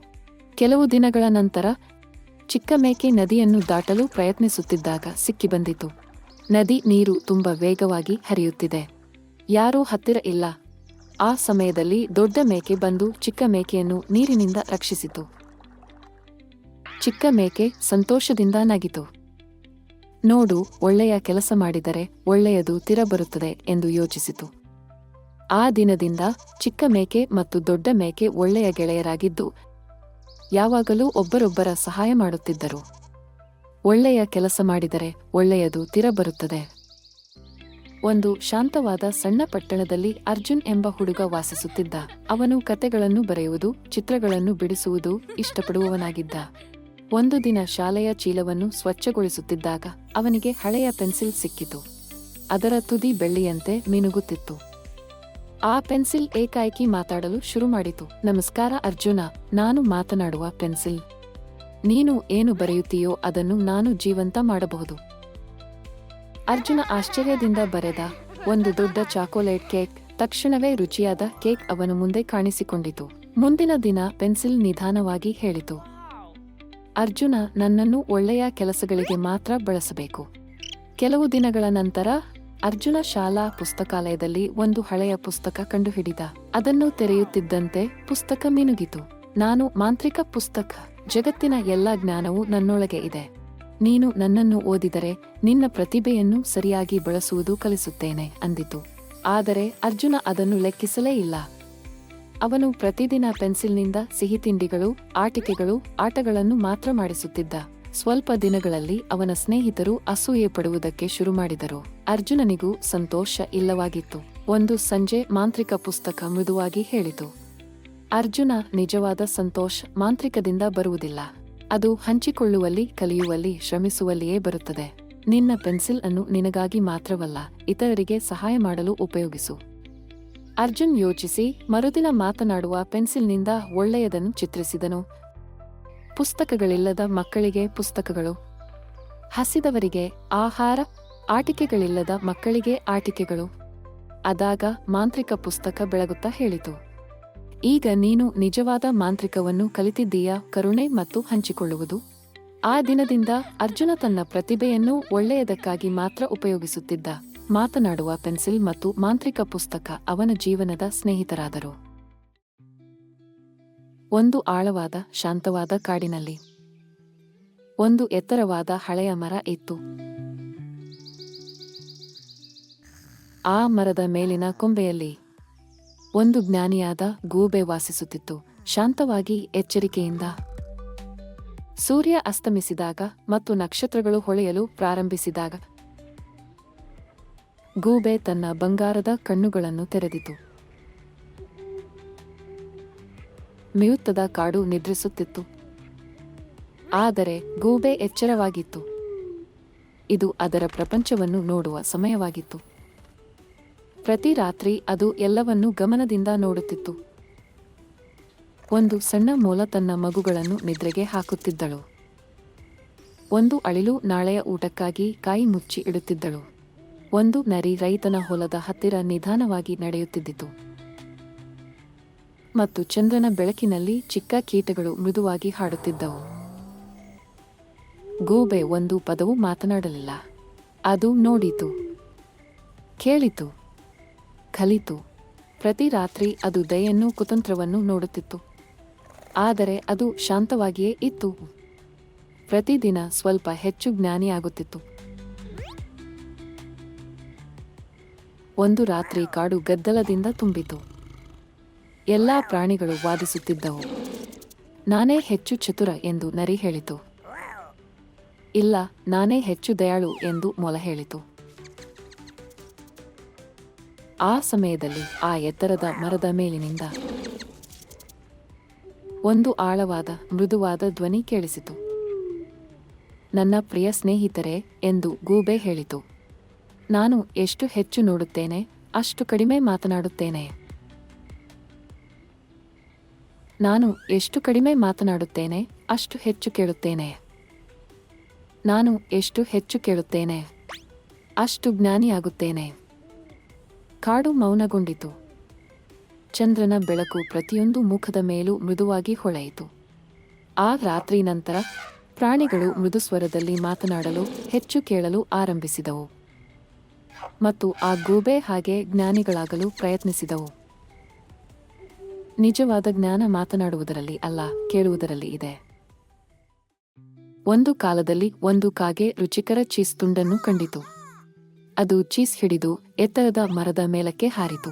ಕೆಲವು ದಿನಗಳ ನಂತರ ಚಿಕ್ಕ ಮೇಕೆ ನದಿಯನ್ನು ದಾಟಲು ಪ್ರಯತ್ನಿಸುತ್ತಿದ್ದಾಗ ಸಿಕ್ಕಿಬಂದಿತು. ನದಿ ನೀರು ತುಂಬ ವೇಗವಾಗಿ ಹರಿಯುತ್ತಿದೆ. ಯಾರೂ ಹತ್ತಿರ ಇಲ್ಲ. ಆ ಸಮಯದಲ್ಲಿ ದೊಡ್ಡ ಮೇಕೆ ಬಂದು ಚಿಕ್ಕ ಮೇಕೆಯನ್ನು ನೀರಿನಿಂದ ರಕ್ಷಿಸಿತು. ಚಿಕ್ಕ ಮೇಕೆ ಸಂತೋಷದಿಂದ ನಗಿತು. ನೋಡು, ಒಳ್ಳೆಯ ಕೆಲಸ ಮಾಡಿದರೆ ಒಳ್ಳೆಯದು ತಿರಬರುತ್ತದೆ ಎಂದು ಯೋಚಿಸಿತು. ಆ ದಿನದಿಂದ ಚಿಕ್ಕ ಮೇಕೆ ಮತ್ತು ದೊಡ್ಡ ಮೇಕೆ ಒಳ್ಳೆಯ ಗೆಳೆಯರಾಗಿದ್ದು ಯಾವಾಗಲೂ ಒಬ್ಬರೊಬ್ಬರ ಸಹಾಯ ಮಾಡುತ್ತಿದ್ದರು. ಒಳ್ಳೆಯ ಕೆಲಸ ಮಾಡಿದರೆ ಒಳ್ಳೆಯದು ತಿರಬರುತ್ತದೆ. ಒಂದು ಶಾಂತವಾದ ಸಣ್ಣ ಪಟ್ಟಣದಲ್ಲಿ ಅರ್ಜುನ್ ಎಂಬ ಹುಡುಗ ವಾಸಿಸುತ್ತಿದ್ದ. ಅವನು ಕತೆಗಳನ್ನು ಬರೆಯುವುದು, ಚಿತ್ರಗಳನ್ನು ಬಿಡಿಸುವುದು ಇಷ್ಟಪಡುವವನಾಗಿದ್ದ. ಒಂದು ದಿನ ಶಾಲೆಯ ಚೀಲವನ್ನು ಸ್ವಚ್ಛಗೊಳಿಸುತ್ತಿದ್ದಾಗ ಅವನಿಗೆ ಹಳೆಯ ಪೆನ್ಸಿಲ್ ಸಿಕ್ಕಿತು. ಅದರ ತುದಿ ಬೆಳ್ಳಿಯಂತೆ ಮಿನುಗುತ್ತಿತ್ತು. ಆ ಪೆನ್ಸಿಲ್ ಏಕಾಏಕಿ ಮಾತಾಡಲು ಶುರು ಮಾಡಿತು. ನಮಸ್ಕಾರ ಅರ್ಜುನ, ನಾನು ಮಾತನಾಡುವ ಪೆನ್ಸಿಲ್. ನೀನು ಏನು ಬರೆಯುತ್ತೀಯೋ ಅದನ್ನು ನಾನು ಜೀವಂತ ಮಾಡಬಹುದು. ಅರ್ಜುನ ಆಶ್ಚರ್ಯದಿಂದ ಬರೆದ ಒಂದು ದೊಡ್ಡ ಚಾಕೊಲೇಟ್ ಕೇಕ್. ತಕ್ಷಣವೇ ರುಚಿಯಾದ ಕೇಕ್ ಅವನ ಮುಂದೆ ಕಾಣಿಸಿಕೊಂಡಿತು. ಮುಂದಿನ ದಿನ ಪೆನ್ಸಿಲ್ ನಿಧಾನವಾಗಿ ಹೇಳಿತು, ಅರ್ಜುನ, ನನ್ನನ್ನು ಒಳ್ಳೆಯ ಕೆಲಸಗಳಿಗೆ ಮಾತ್ರ ಬಳಸಬೇಕು. ಕೆಲವು ದಿನಗಳ ನಂತರ ಅರ್ಜುನ ಶಾಲಾ ಪುಸ್ತಕಾಲಯದಲ್ಲಿ ಒಂದು ಹಳೆಯ ಪುಸ್ತಕ ಕಂಡುಹಿಡಿದ. ಅದನ್ನು ತೆರೆಯುತ್ತಿದ್ದಂತೆ ಪುಸ್ತಕ ಮಿನುಗಿತು. ನಾನು ಮಾಂತ್ರಿಕ ಪುಸ್ತಕ. ಜಗತ್ತಿನ ಎಲ್ಲ ಜ್ಞಾನವೂ ನನ್ನೊಳಗೆ ಇದೆ. ನೀನು ನನ್ನನ್ನು ಓದಿದರೆ ನಿನ್ನ ಪ್ರತಿಭೆಯನ್ನು ಸರಿಯಾಗಿ ಬಳಸುವುದು ಕಲಿಸುತ್ತೇನೆ ಅಂದಿತು. ಆದರೆ ಅರ್ಜುನ ಅದನ್ನು ಲೆಕ್ಕಿಸಲೇ ಇಲ್ಲ. ಅವನು ಪ್ರತಿದಿನ ಪೆನ್ಸಿಲ್ನಿಂದ ಸಿಹಿ ತಿಂಡಿಗಳು, ಆಟಿಕೆಗಳು, ಆಟಗಳನ್ನು ಮಾತ್ರ ಮಾಡಿಸುತ್ತಿದ್ದ. ಸ್ವಲ್ಪ ದಿನಗಳಲ್ಲಿ ಅವನ ಸ್ನೇಹಿತರು ಅಸೂಯೆ ಪಡುವುದಕ್ಕೆ ಶುರು ಮಾಡಿದರು. ಅರ್ಜುನನಿಗೂ ಸಂತೋಷ ಇಲ್ಲವಾಗಿತ್ತು. ಒಂದು ಸಂಜೆ ಮಾಂತ್ರಿಕ ಪುಸ್ತಕ ಮೃದುವಾಗಿ ಹೇಳಿತು, ಅರ್ಜುನ, ನಿಜವಾದ ಸಂತೋಷ ಮಾಂತ್ರಿಕದಿಂದ ಬರುವುದಿಲ್ಲ. ಅದು ಹಂಚಿಕೊಳ್ಳುವಲ್ಲಿ, ಕಲಿಯುವಲ್ಲಿ, ಶ್ರಮಿಸುವಲ್ಲಿಯೇ ಬರುತ್ತದೆ. ನಿನ್ನ ಪೆನ್ಸಿಲ್ ಅನ್ನು ನಿನಗಾಗಿ ಮಾತ್ರವಲ್ಲ, ಇತರರಿಗೆ ಸಹಾಯ ಮಾಡಲು ಉಪಯೋಗಿಸು. ಅರ್ಜುನ್ ಯೋಚಿಸಿ ಮರುದಿನ ಮಾತನಾಡುವ ಪೆನ್ಸಿಲ್ನಿಂದ ಒಳ್ಳೆಯದನ್ನು ಚಿತ್ರಿಸಿದನು. ಪುಸ್ತಕಗಳಿಲ್ಲದ ಮಕ್ಕಳಿಗೆ ಪುಸ್ತಕಗಳು, ಹಸಿದವರಿಗೆ ಆಹಾರ, ಆಟಿಕೆಗಳಿಲ್ಲದ ಮಕ್ಕಳಿಗೆ ಆಟಿಕೆಗಳು. ಅದಾಗ ಮಾಂತ್ರಿಕ ಪುಸ್ತಕ ಬೆಳಗುತ್ತಾ ಹೇಳಿತು, ಈಗ ನೀನು ನಿಜವಾದ ಮಾಂತ್ರಿಕವನ್ನು ಕಲಿತಿದ್ದೀಯಾ, ಕರುಣೆ ಮತ್ತು ಹಂಚಿಕೊಳ್ಳುವುದು. ಆ ದಿನದಿಂದ ಅರ್ಜುನ ತನ್ನ ಪ್ರತಿಭೆಯನ್ನು ಒಳ್ಳೆಯದಕ್ಕಾಗಿ ಮಾತ್ರ ಉಪಯೋಗಿಸುತ್ತಿದ್ದ. ಮಾತನಾಡುವ ಪೆನ್ಸಿಲ್ ಮತ್ತು ಮಾಂತ್ರಿಕ ಪುಸ್ತಕ ಅವನ ಜೀವನದ ಸ್ನೇಹಿತರಾದರು. ಒಂದು ಆಳವಾದ, ಶಾಂತವಾದ ಕಾಡಿನಲ್ಲಿ ಒಂದು ಎತ್ತರವಾದ ಹಳೆಯ ಮರ ಇತ್ತು. ಆ ಮರದ ಮೇಲಿನ ಕೊಂಬೆಯಲ್ಲಿ ಒಂದು ಜ್ಞಾನಿಯಾದ ಗೂಬೆ ವಾಸಿಸುತ್ತಿತ್ತು. ಶಾಂತವಾಗಿ, ಎಚ್ಚರಿಕೆಯಿಂದ. ಸೂರ್ಯ ಅಸ್ತಮಿಸಿದಾಗ ಮತ್ತು ನಕ್ಷತ್ರಗಳು ಹೊಳೆಯಲು ಪ್ರಾರಂಭಿಸಿದಾಗ ಗೂಬೆ ತನ್ನ ಬಂಗಾರದ ಕಣ್ಣುಗಳನ್ನು ತೆರೆದಿತು. ಮಿಯುತ್ತದ ಕಾಡು ನಿದ್ರಿಸುತ್ತಿತ್ತು. ಆದರೆ ಗೂಬೆ ಎಚ್ಚರವಾಗಿತ್ತು. ಇದು ಅದರ ಪ್ರಪಂಚವನ್ನು ನೋಡುವ ಸಮಯವಾಗಿತ್ತು. ಪ್ರತಿ ರಾತ್ರಿ ಅದು ಎಲ್ಲವನ್ನೂ ಗಮನದಿಂದ ನೋಡುತ್ತಿತ್ತು. ಒಂದು ಸಣ್ಣ ಮೊಲ ತನ್ನ ಮಗುಗಳನ್ನು ನಿದ್ರೆಗೆ ಹಾಕುತ್ತಿದ್ದಳು. ಒಂದು ಅಳಿಲು ನಾಳೆಯ ಊಟಕ್ಕಾಗಿ ಕಾಯಿ ಮುಚ್ಚಿ ಇಡುತ್ತಿದ್ದಳು. ಒಂದು ನರಿ ರೈತನ ಹೊಲದ ಹತ್ತಿರ ನಿಧಾನವಾಗಿ ನಡೆಯುತ್ತಿದ್ದಿತು. ಮತ್ತು ಚಂದ್ರನ ಬೆಳಕಿನಲ್ಲಿ ಚಿಕ್ಕ ಕೀಟಗಳು ಮೃದುವಾಗಿ ಹಾಡುತ್ತಿದ್ದವು. ಗೂಬೆ ಒಂದು ಪದವೂ ಮಾತನಾಡಲಿಲ್ಲ. ಅದು ನೋಡಿತು, ಕೇಳಿತು, ಕಲಿತು. ಪ್ರತಿ ರಾತ್ರಿ ಅದು ದಯೆಯನ್ನು, ಕುತಂತ್ರವನ್ನು ನೋಡುತ್ತಿತ್ತು. ಆದರೆ ಅದು ಶಾಂತವಾಗಿಯೇ ಇತ್ತು. ಪ್ರತಿದಿನ ಸ್ವಲ್ಪ ಹೆಚ್ಚು ಜ್ಞಾನಿಯಾಗುತ್ತಿತ್ತು. ಒಂದು ರಾತ್ರಿ ಕಾಡು ಗದ್ದಲದಿಂದ ತುಂಬಿತು. ಎಲ್ಲಾ ಪ್ರಾಣಿಗಳು ವಾದಿಸುತ್ತಿದ್ದವು. ನಾನೇ ಹೆಚ್ಚು ಚತುರ ಎಂದು ನರಿ ಹೇಳಿತು. ಇಲ್ಲ, ನಾನೇ ಹೆಚ್ಚು ದಯಾಳು ಎಂದು ಮೊಲ ಹೇಳಿತು. ಆ ಸಮಯದಲ್ಲಿ ಆ ಎತ್ತರದ ಮರದ ಮೇಲಿನಿಂದ ಒಂದು ಆಳವಾದ, ಮೃದುವಾದ ಧ್ವನಿ ಕೇಳಿಸಿತು. ನನ್ನ ಪ್ರಿಯ ಸ್ನೇಹಿತರೆ ಎಂದು ಗೂಬೆ ಹೇಳಿತು, ನಾನು ಎಷ್ಟು ಹೆಚ್ಚು ನೋಡುತ್ತೇನೆ ಅಷ್ಟು ಕಡಿಮೆ ಮಾತನಾಡುತ್ತೇನೆ. ನಾನು ಎಷ್ಟು ಕಡಿಮೆ ಮಾತನಾಡುತ್ತೇನೆ ಅಷ್ಟು ಹೆಚ್ಚು ಕೇಳುತ್ತೇನೆ. ನಾನು ಎಷ್ಟು ಹೆಚ್ಚು ಕೇಳುತ್ತೇನೆ ಅಷ್ಟು ಜ್ಞಾನಿಯಾಗುತ್ತೇನೆ. ಕಾಡು ಮೌನಗೊಂಡಿತು. ಚಂದ್ರನ ಬೆಳಕು ಪ್ರತಿಯೊಂದು ಮುಖದ ಮೇಲೂ ಮೃದುವಾಗಿ ಹೊಳೆಯಿತು. ಆ ರಾತ್ರಿ ನಂತರ ಪ್ರಾಣಿಗಳು ಮೃದುಸ್ವರದಲ್ಲಿ ಮಾತನಾಡಲು, ಹೆಚ್ಚು ಕೇಳಲು ಆರಂಭಿಸಿದವು. ಮತ್ತು ಆ ಗೂಬೆ ಹಾಗೆ ಜ್ಞಾನಿಗಳಾಗಲು ಪ್ರಯತ್ನಿಸಿದವು. ನಿಜವಾದ ಜ್ಞಾನ ಮಾತನಾಡುವುದರಲ್ಲಿ ಅಲ್ಲ, ಕೇಳುವುದರಲ್ಲಿ ಇದೆ. ಒಂದು ಕಾಲದಲ್ಲಿ ಒಂದು ಕಾಗೆ ರುಚಿಕರ ಚೀಸ್ ತುಂಡನ್ನು ಕಂಡಿತು. ಅದು ಚೀಸ್ ಹಿಡಿದು ಎತ್ತರದ ಮರದ ಮೇಲಕ್ಕೆ ಹಾರಿತು.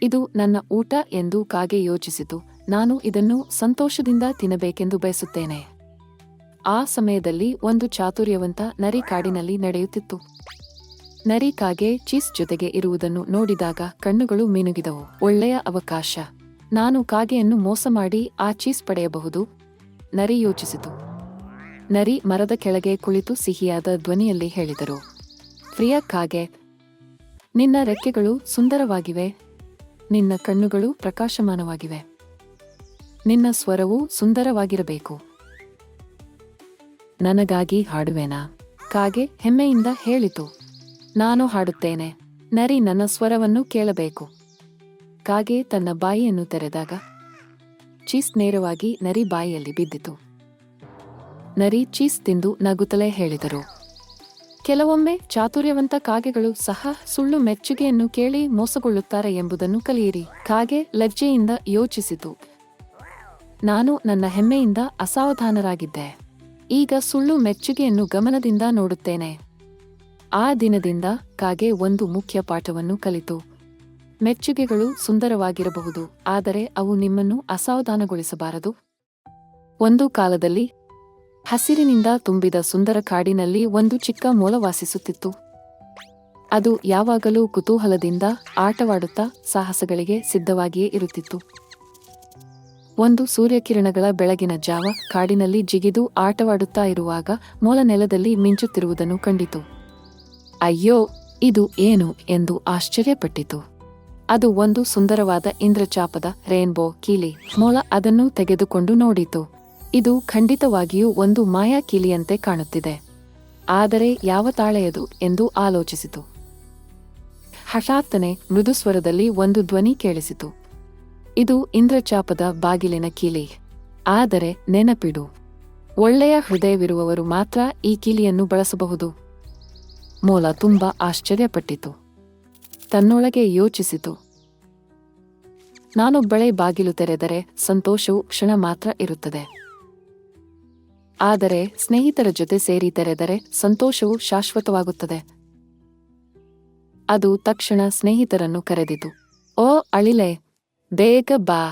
ಇದು ನನ್ನ ಊಟ ಎಂದು ಕಾಗೆ ಯೋಚಿಸಿತು. ನಾನು ಇದನ್ನು ಸಂತೋಷದಿಂದ ತಿನ್ನಬೇಕೆಂದು ಬಯಸುತ್ತೇನೆ. ಆ ಸಮಯದಲ್ಲಿ ಒಂದು ಚಾತುರ್ಯವಂತ ನರಿ ಕಾಡಿನಲ್ಲಿ ನಡೆಯುತ್ತಿತ್ತು. ನರಿ ಕಾಗೆ ಚೀಸ್ ಜೊತೆಗೆ ಇರುವುದನ್ನು ನೋಡಿದಾಗ ಕಣ್ಣುಗಳು ಮಿನುಗಿದವು. ಒಳ್ಳೆಯ ಅವಕಾಶ, ನಾನು ಕಾಗೆಯನ್ನು ಮೋಸ ಮಾಡಿ ಆ ಚೀಸ್ ಪಡೆಯಬಹುದು, ನರಿ ಯೋಚಿಸಿತು. ನರಿ ಮರದ ಕೆಳಗೆ ಕುಳಿತು ಸಿಹಿಯಾದ ಧ್ವನಿಯಲ್ಲಿ ಹೇಳಿದರು, ಪ್ರಿಯ ಕಾಗೆ, ನಿನ್ನ ರೆಕ್ಕೆಗಳು ಸುಂದರವಾಗಿವೆ, ನಿನ್ನ ಕಣ್ಣುಗಳು ಪ್ರಕಾಶಮಾನವಾಗಿವೆ, ನಿನ್ನ ಸ್ವರವೂ ಸುಂದರವಾಗಿರಬೇಕು. ನನಗಾಗಿ ಹಾಡುವೆನಾ? ಕಾಗೆ ಹೆಮ್ಮೆಯಿಂದ ಹೇಳಿತು, ನಾನು ಹಾಡುತ್ತೇನೆ. ನರಿ ನನ್ನ ಸ್ವರವನ್ನು ಕೇಳಬೇಕು. ಕಾಗೆ ತನ್ನ ಬಾಯಿಯನ್ನು ತೆರೆದಾಗ ಚೀಸ್ ನೇರವಾಗಿ ನರಿ ಬಾಯಿಯಲ್ಲಿ ಬಿದ್ದಿತು. ನರಿ ಚೀಸ್ ತಿಂದು ನಗುತ್ತಲೇ ಹೇಳಿದರು, ಕೆಲವೊಮ್ಮೆ ಚಾತುರ್ಯವಂತ ಕಾಗೆಗಳು ಸಹ ಸುಳ್ಳು ಮೆಚ್ಚುಗೆಯನ್ನು ಕೇಳಿ ಮೋಸಗೊಳ್ಳುತ್ತಾರೆ ಎಂಬುದನ್ನು ಕಲಿಯಿರಿ. ಕಾಗೆ ಲಜ್ಜೆಯಿಂದ ಯೋಚಿಸಿತು, ನಾನು ನನ್ನ ಹೆಮ್ಮೆಯಿಂದ ಅಸಾವಧಾನರಾಗಿದ್ದೆ, ಈಗ ಸುಳ್ಳು ಮೆಚ್ಚುಗೆಯನ್ನು ಗಮನದಿಂದ ನೋಡುತ್ತೇನೆ. ಆ ದಿನದಿಂದ ಕಾಗೆ ಒಂದು ಮುಖ್ಯ ಪಾಠವನ್ನು ಕಲಿತು. ಮೆಚ್ಚುಗೆಗಳು ಸುಂದರವಾಗಿರಬಹುದು, ಆದರೆ ಅವು ನಿಮ್ಮನ್ನು ಅಸಾವಧಾನಗೊಳಿಸಬಾರದು. ಒಂದು ಕಾಲದಲ್ಲಿ ಹಸಿರಿನಿಂದ ತುಂಬಿದ ಸುಂದರ ಕಾಡಿನಲ್ಲಿ ಒಂದು ಚಿಕ್ಕ ಮೊಲ ವಾಸಿಸುತ್ತಿತ್ತು. ಅದು ಯಾವಾಗಲೂ ಕುತೂಹಲದಿಂದ ಆಟವಾಡುತ್ತಾ ಸಾಹಸಗಳಿಗೆ ಸಿದ್ಧವಾಗಿಯೇ ಇರುತ್ತಿತ್ತು. ಒಂದು ಸೂರ್ಯಕಿರಣಗಳ ಬೆಳಗಿನ ಜಾವ ಕಾಡಿನಲ್ಲಿ ಜಿಗಿದು ಆಟವಾಡುತ್ತಾ ಇರುವಾಗ ಮೊಲ ನೆಲದಲ್ಲಿ ಮಿಂಚುತ್ತಿರುವುದನ್ನು ಕಂಡಿತು. ಅಯ್ಯೋ, ಇದು ಏನು ಎಂದು ಆಶ್ಚರ್ಯಪಟ್ಟಿತು. ಅದು ಒಂದು ಸುಂದರವಾದ ಇಂದ್ರಚಾಪದ ರೇನ್ಬೋ ಕೀಲಿ. ಮೊಲ ಅದನ್ನು ತೆಗೆದುಕೊಂಡು ನೋಡಿತು. ಇದು ಖಂಡಿತವಾಗಿಯೂ ಒಂದು ಮಾಯಾ ಕೀಲಿಯಂತೆ ಕಾಣುತ್ತಿದೆ, ಆದರೆ ಯಾವ ತಾಳೆಯದು ಎಂದು ಆಲೋಚಿಸಿತು. ಹಠಾತ್ತನೆ ಮೃದುಸ್ವರದಲ್ಲಿ ಒಂದು ಧ್ವನಿ ಕೇಳಿಸಿತು, ಇದು ಇಂದ್ರಚಾಪದ ಬಾಗಿಲಿನ ಕೀಲಿ. ಆದರೆ ನೆನಪಿಡು, ಒಳ್ಳೆಯ ಹೃದಯವಿರುವವರು ಮಾತ್ರ ಈ ಕೀಲಿಯನ್ನು ಬಳಸಬಹುದು. ಮೊಲ ತುಂಬಾ ಆಶ್ಚರ್ಯಪಟ್ಟಿತು. ತನ್ನೊಳಗೆ ಯೋಚಿಸಿತು, ನಾನೊಬ್ಬಳೇ ಬಾಗಿಲು ತೆರೆದರೆ ಸಂತೋಷವು ಕ್ಷಣ ಮಾತ್ರ ಇರುತ್ತದೆ, ಆದರೆ ಸ್ನೇಹಿತರ ಜೊತೆ ಸೇರಿ ತೆರೆದರೆ ಸಂತೋಷವು ಶಾಶ್ವತವಾಗುತ್ತದೆ. ಅದು ತಕ್ಷಣ ಸ್ನೇಹಿತರನ್ನು ಕರೆದಿತು. ಓ ಅಳಿಲೆ, ಬೇಗ ಬಾ.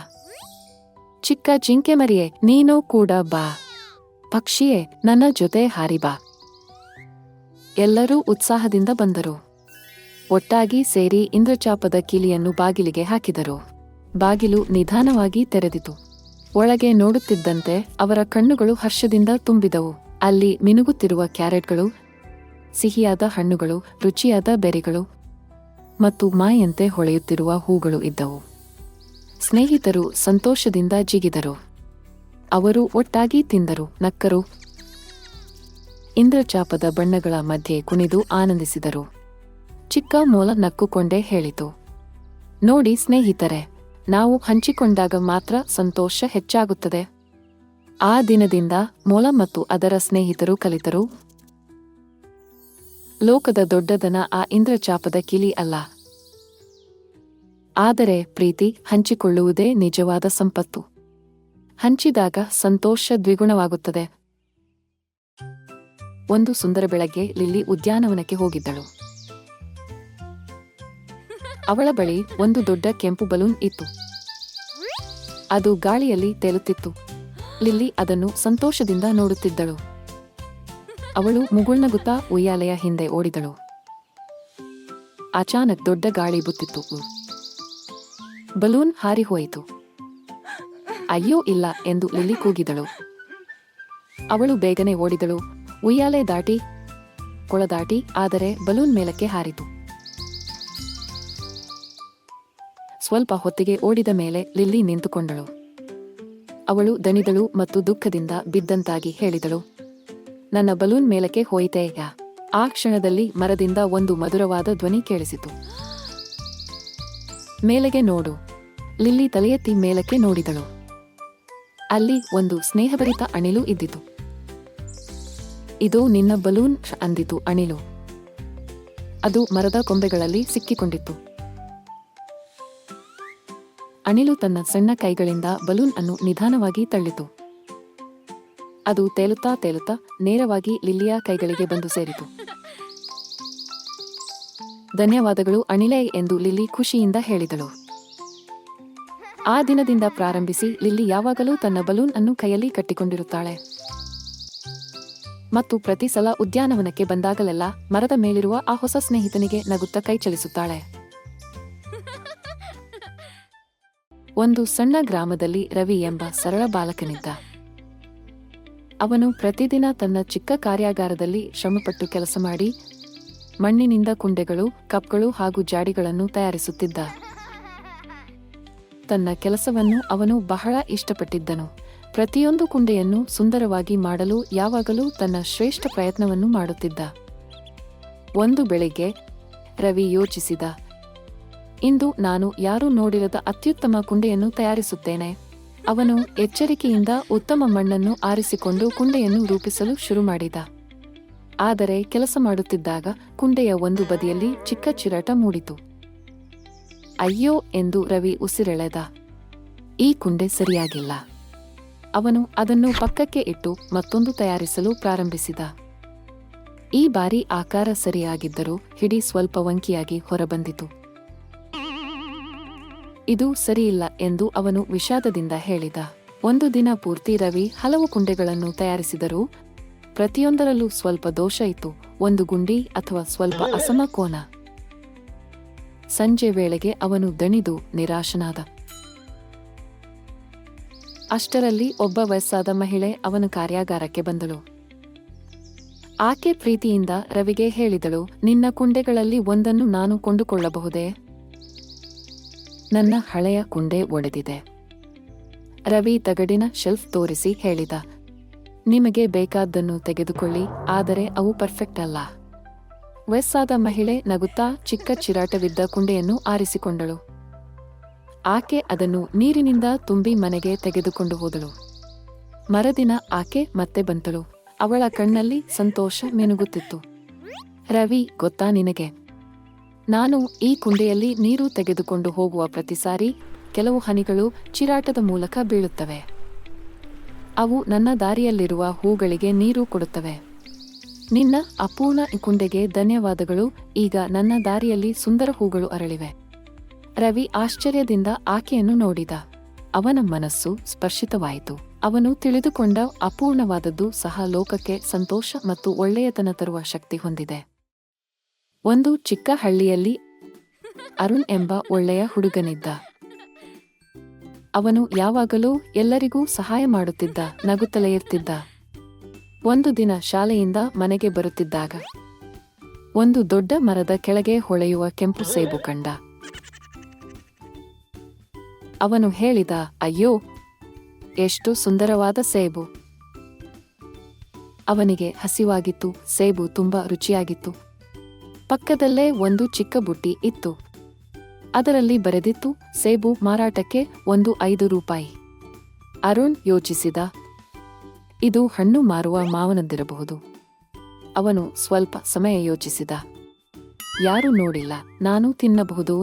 ಚಿಕ್ಕ ಜಿಂಕೆ ಮರಿಯೇ, ನೀನೂ ಕೂಡ ಬಾ. ಪಕ್ಷಿಯೇ, ನನ್ನ ಜೊತೆ ಹಾರಿ ಬಾ. ಎಲ್ಲರೂ ಉತ್ಸಾಹದಿಂದ ಬಂದರು. ಒಟ್ಟಾಗಿ ಸೇರಿ ಇಂದ್ರಚಾಪದ ಕೀಲಿಯನ್ನು ಬಾಗಿಲಿಗೆ ಹಾಕಿದರು. ಬಾಗಿಲು ನಿಧಾನವಾಗಿ ತೆರೆದಿತು. ಒಳಗೆ ನೋಡುತ್ತಿದ್ದಂತೆ ಅವರ ಕಣ್ಣುಗಳು ಹರ್ಷದಿಂದ ತುಂಬಿದವು. ಅಲ್ಲಿ ಮಿನುಗುತ್ತಿರುವ ಕ್ಯಾರೆಟ್ಗಳು, ಸಿಹಿಯಾದ ಹಣ್ಣುಗಳು, ರುಚಿಯಾದ ಬೆರಿಗಳು ಮತ್ತು ಮಾಯಂತೆ ಹೊಳೆಯುತ್ತಿರುವ ಹೂಗಳು ಇದ್ದವು. ಸ್ನೇಹಿತರು ಸಂತೋಷದಿಂದ ಜಿಗಿದರು. ಅವರು ಒಟ್ಟಾಗಿ ತಿಂದರು, ನಕ್ಕರು. ಇಂದ್ರಚಾಪದ ಬಣ್ಣಗಳ ಮಧ್ಯೆ ಕುಣಿದು ಆನಂದಿಸಿದರು. ಚಿಕ್ಕ ಮೊಲ ನಕ್ಕುಕೊಂಡೇ ಹೇಳಿತು, ನೋಡಿ ಸ್ನೇಹಿತರೆ, ನಾವು ಹಂಚಿಕೊಂಡಾಗ ಮಾತ್ರ ಸಂತೋಷ ಹೆಚ್ಚಾಗುತ್ತದೆ. ಆ ದಿನದಿಂದ ಮೊಲ ಮತ್ತು ಅದರ ಸ್ನೇಹಿತರು ಕಲಿತರು, ಲೋಕದ ದೊಡ್ಡದನ ಆ ಇಂದ್ರಚಾಪದ ಕಿಲಿ ಅಲ್ಲ, ಆದರೆ ಪ್ರೀತಿ ಹಂಚಿಕೊಳ್ಳುವುದೇ ನಿಜವಾದ ಸಂಪತ್ತು. ಹಂಚಿದಾಗ ಸಂತೋಷ ದ್ವಿಗುಣವಾಗುತ್ತದೆ. ಒಂದು ಸುಂದರ ಬೆಳಗ್ಗೆ ಲಿಲ್ಲಿ ಉದ್ಯಾನವನಕ್ಕೆ ಹೋಗಿದ್ದಳು. ಅವಳ ಬಳಿ ಒಂದು ದೊಡ್ಡ ಕೆಂಪು ಬಲೂನ್ ಇತ್ತು. ಅದು ಗಾಳಿಯಲ್ಲಿ ತೇಲುತ್ತಿತ್ತು. ಲಿಲ್ಲಿ ಅದನ್ನು ಸಂತೋಷದಿಂದ ನೋಡುತ್ತಿದ್ದಳು. ಅವಳು ಮುಗುಳ್ನಗುತ್ತಾ ಉಯ್ಯಾಲೆಯ ಹಿಂದೆ ಓಡಿದಳು. ಅಚಾನಕ್ ದೊಡ್ಡ ಗಾಳಿ ಬುತ್ತಿತ್ತು. ಬಲೂನ್ ಹಾರಿ ಹೋಯಿತು. ಅಯ್ಯೋ ಇಲ್ಲ ಎಂದು ಲಿಲ್ಲಿ ಕೂಗಿದಳು. ಅವಳು ಬೇಗನೆ ಓಡಿದಳು. ಉಯ್ಯಾಲೆ ದಾಟಿ, ಕೊಳ ದಾಟಿ, ಆದರೆ ಬಲೂನ್ ಮೇಲಕ್ಕೆ ಹಾರಿತು. ಸ್ವಲ್ಪ ಹೊತ್ತಿಗೆ ಓಡಿದ ಮೇಲೆ ಲಿಲ್ಲಿ ನಿಂತುಕೊಂಡಳು. ಅವಳು ದಣಿದಳು ಮತ್ತು ದುಃಖದಿಂದ ಬಿದ್ದಂತಾಗಿ ಹೇಳಿದಳು, ನನ್ನ ಬಲೂನ್ ಮೇಲಕ್ಕೆ ಹೋಯಿತೆಯಾ? ಆ ಕ್ಷಣದಲ್ಲಿ ಮರದಿಂದ ಒಂದು ಮಧುರವಾದ ಧ್ವನಿ ಕೇಳಿಸಿತು. ಮೇಲೆಗೆ ನೋಡು. ಲಿಲ್ಲಿ ತಲೆಯೆತ್ತಿ ಮೇಲಕ್ಕೆ ನೋಡಿದಳು. ಅಲ್ಲಿ ಒಂದು ಸ್ನೇಹಭರಿತ ಅಣಿಲು ಇದ್ದಿತು. ಇದು ನಿನ್ನ ಬಲೂನ್ ಅಂದಿತು ಅಣಿಲು. ಅದು ಮರದ ಕೊಂಬೆಗಳಲ್ಲಿ ಸಿಕ್ಕಿಕೊಂಡಿತ್ತು. ಅಣಿಲು ತನ್ನ ಸಣ್ಣ ಕೈಗಳಿಂದ ಬಲೂನ್ ಅನ್ನು ನಿಧಾನವಾಗಿ ತಳ್ಳಿತು. ಅದು ತೇಲುತ್ತಾ ತೇಲುತ್ತಾ ನೇರವಾಗಿ ಲಿಲ್ಲಿಯ ಕೈಗಳಿಗೆ ಬಂದು ಸೇರಿತು. ಧನ್ಯವಾದಗಳು ಅಣಿಲೆ ಎಂದು ಲಿಲ್ಲಿ ಖುಷಿಯಿಂದ ಹೇಳಿದಳು. ಆ ದಿನದಿಂದ ಪ್ರಾರಂಭಿಸಿ ಲಿಲ್ಲಿ ಯಾವಾಗಲೂ ತನ್ನ ಬಲೂನ್ ಅನ್ನು ಕೈಯಲ್ಲಿ ಕಟ್ಟಿಕೊಂಡಿರುತ್ತಾಳೆ. ಮತ್ತು ಪ್ರತಿ ಸಲ ಉದ್ಯಾನವನಕ್ಕೆ ಬಂದಾಗಲೆಲ್ಲ ಮರದ ಮೇಲಿರುವ ಆ ಹೊಸ ಸ್ನೇಹಿತನಿಗೆ ನಗುತ್ತಾ ಕೈ ಚಲಿಸುತ್ತಾಳೆ. ಒಂದು ಸಣ್ಣ ಗ್ರಾಮದಲ್ಲಿ ರವಿ ಎಂಬ ಸರಳ ಬಾಲಕನಿದ್ದ. ಅವನು ಪ್ರತಿದಿನ ತನ್ನ ಚಿಕ್ಕ ಕಾರ್ಯಾಗಾರದಲ್ಲಿ ಶ್ರಮಪಟ್ಟು ಕೆಲಸ ಮಾಡಿ ಮಣ್ಣಿನಿಂದ ಕುಂಡೆಗಳು, ಕಪ್ಗಳು ಹಾಗೂ ಜಾಡಿಗಳನ್ನು ತಯಾರಿಸುತ್ತಿದ್ದ. ತನ್ನ ಕೆಲಸವನ್ನು ಅವನು ಬಹಳ ಇಷ್ಟಪಟ್ಟಿದ್ದನು. ಪ್ರತಿಯೊಂದು ಕುಂಡೆಯನ್ನು ಸುಂದರವಾಗಿ ಮಾಡಲು ಯಾವಾಗಲೂ ತನ್ನ ಶ್ರೇಷ್ಠ ಪ್ರಯತ್ನವನ್ನು ಮಾಡುತ್ತಿದ್ದ. ಒಂದು ಬೆಳಿಗ್ಗೆ ರವಿ ಯೋಚಿಸಿದ, ಇಂದು ನಾನು ಯಾರೂ ನೋಡಿರದ ಅತ್ಯುತ್ತಮ ಕುಂಡೆಯನ್ನು ತಯಾರಿಸುತ್ತೇನೆ. ಅವನು ಎಚ್ಚರಿಕೆಯಿಂದ ಉತ್ತಮ ಮಣ್ಣನ್ನು ಆರಿಸಿಕೊಂಡು ಕುಂಡೆಯನ್ನು ರೂಪಿಸಲು ಶುರು ಮಾಡಿದ. ಆದರೆ ಕೆಲಸ ಮಾಡುತ್ತಿದ್ದಾಗ ಕುಂಡೆಯ ಒಂದು ಬದಿಯಲ್ಲಿ ಚಿಕ್ಕ ಚಿರಾಟ ಮೂಡಿತು. ಅಯ್ಯೋ ಎಂದು ರವಿ ಉಸಿರೆಳೆದ. ಈ ಕುಂಡೆ ಸರಿಯಾಗಿಲ್ಲ. ಅವನು ಅದನ್ನು ಪಕ್ಕಕ್ಕೆ ಇಟ್ಟು ಮತ್ತೊಂದು ತಯಾರಿಸಲು ಪ್ರಾರಂಭಿಸಿದ. ಈ ಬಾರಿ ಆಕಾರ ಸರಿಯಾಗಿದ್ದರೂ ಹಿಡಿ ಸ್ವಲ್ಪ ವಂಕಿಯಾಗಿ ಹೊರಬಂದಿತು. ಇದು ಸರಿಯಿಲ್ಲ ಎಂದು ಅವನು ವಿಷಾದದಿಂದ ಹೇಳಿದ. ಒಂದು ದಿನ ಪೂರ್ತಿ ರವಿ ಹಲವು ಕುಂಡೆಗಳನ್ನು ತಯಾರಿಸಿದರೂ ಪ್ರತಿಯೊಂದರಲ್ಲೂ ಸ್ವಲ್ಪ ದೋಷ ಇತ್ತು. ಒಂದು ಗುಂಡಿ ಅಥವಾ ಸ್ವಲ್ಪ ಅಸಮಕೋನ. ಸಂಜೆ ವೇಳೆಗೆ ಅವನು ದಣಿದು ನಿರಾಶನಾದ. ಅಷ್ಟರಲ್ಲಿ ಒಬ್ಬ ವಯಸ್ಸಾದ ಮಹಿಳೆ ಅವನ ಕಾರ್ಯಾಗಾರಕ್ಕೆ ಬಂದಳು. ಆಕೆ ಪ್ರೀತಿಯಿಂದ ರವಿಗೆ ಹೇಳಿದಳು, ನಿನ್ನ ಕುಂಡೆಗಳಲ್ಲಿ ಒಂದನ್ನು ನಾನು ಕೊಂಡುಕೊಳ್ಳಬಹುದೇ? ನನ್ನ ಹಳೆಯ ಕುಂಡೆ ಒಡೆದಿದೆ. ರವಿ ತಗಡಿನ ಶೆಲ್ಫ್ ತೋರಿಸಿ ಹೇಳಿದ, ನಿಮಗೆ ಬೇಕಾದ್ದನ್ನು ತೆಗೆದುಕೊಳ್ಳಿ, ಆದರೆ ಅವು ಪರ್ಫೆಕ್ಟ್ ಅಲ್ಲ. ವಯಸ್ಸಾದ ಮಹಿಳೆ ನಗುತ್ತಾ ಚಿಕ್ಕ ಚಿರಾಟವಿದ್ದ ಕುಂಡೆಯನ್ನು ಆರಿಸಿಕೊಂಡಳು. ಆಕೆ ಅದನ್ನು ನೀರಿನಿಂದ ತುಂಬಿ ಮನೆಗೆ ತೆಗೆದುಕೊಂಡು ಹೋದಳು. ಮರದಿನ ಆಕೆ ಮತ್ತೆ ಬಂತಳು. ಅವಳ ಕಣ್ಣಲ್ಲಿ ಸಂತೋಷ ಮಿನುಗುತ್ತಿತ್ತು. ರವಿ, ಗೊತ್ತಾ ನಿನಗೆ, ನಾನು ಈ ಕುಂಡೆಯಲ್ಲಿ ನೀರು ತೆಗೆದುಕೊಂಡು ಹೋಗುವ ಪ್ರತಿ ಸಾರಿ ಕೆಲವು ಹನಿಗಳು ಚಿರಾಟದ ಮೂಲಕ ಬೀಳುತ್ತವೆ. ಅವು ನನ್ನ ದಾರಿಯಲ್ಲಿರುವ ಹೂಗಳಿಗೆ ನೀರು ಕೊಡುತ್ತವೆ. ನಿನ್ನ ಅಪೂರ್ಣ ಕುಂಡೆಗೆ ಧನ್ಯವಾದಗಳು. ಈಗ ನನ್ನ ದಾರಿಯಲ್ಲಿ ಸುಂದರ ಹೂಗಳು ಅರಳಿವೆ. ರವಿ ಆಶ್ಚರ್ಯದಿಂದ ಆಕೆಯನ್ನು ನೋಡಿದ. ಅವನ ಮನಸ್ಸು ಸ್ಪರ್ಶಿತವಾಯಿತು. ಅವನು ತಿಳಿದುಕೊಂಡ ಅಪೂರ್ಣವಾದದ್ದು ಸಹ ಲೋಕಕ್ಕೆ ಸಂತೋಷ ಮತ್ತು ಒಳ್ಳೆಯತನ ತರುವ ಶಕ್ತಿ ಹೊಂದಿದೆ. ಒಂದು ಚಿಕ್ಕ ಹಳ್ಳಿಯಲ್ಲಿ ಅರುಣ್ ಎಂಬ ಒಳ್ಳೆಯ ಹುಡುಗನಿದ್ದ. ಅವನು ಯಾವಾಗಲೂ ಎಲ್ಲರಿಗೂ ಸಹಾಯ ಮಾಡುತ್ತಿದ್ದ, ನಗುತ್ತಲೇ ಇರ್ತಿದ್ದ. ಒಂದು ದಿನ ಶಾಲೆಯಿಂದ ಮನೆಗೆ ಬರುತ್ತಿದ್ದಾಗ ಒಂದು ದೊಡ್ಡ ಮರದ ಕೆಳಗೆ ಹೊಳೆಯುವ ಕೆಂಪು ಸೇಬು ಕಂಡ. ಅವನು ಹೇಳಿದ, ಅಯ್ಯೋ, ಎಷ್ಟು ಸುಂದರವಾದ ಸೇಬು. ಅವನಿಗೆ ಹಸಿವಾಗಿತ್ತು. ಸೇಬು ತುಂಬಾ ರುಚಿಯಾಗಿತ್ತು. ಪಕ್ಕದಲ್ಲೇ ಒಂದು ಚಿಕ್ಕ ಬುಟ್ಟಿ ಇತ್ತು. ಅದರಲ್ಲಿ ಬರೆದಿತ್ತು, ಸೇಬು ಮಾರಾಟಕ್ಕೆ, ಒಂದು 5 ರೂಪಾಯಿ. ಅರುಣ್ ಯೋಚಿಸಿದ, ಇದು ಹಣ್ಣು ಮಾರುವ ಮಾವನದ್ದಿರಬಹುದು. ಅವನು ಸ್ವಲ್ಪ ಸಮಯ ಯೋಚಿಸಿದ. ಯಾರೂ ನೋಡಿಲ್ಲ, ನಾನು ತಿನ್ನಬಹುದು.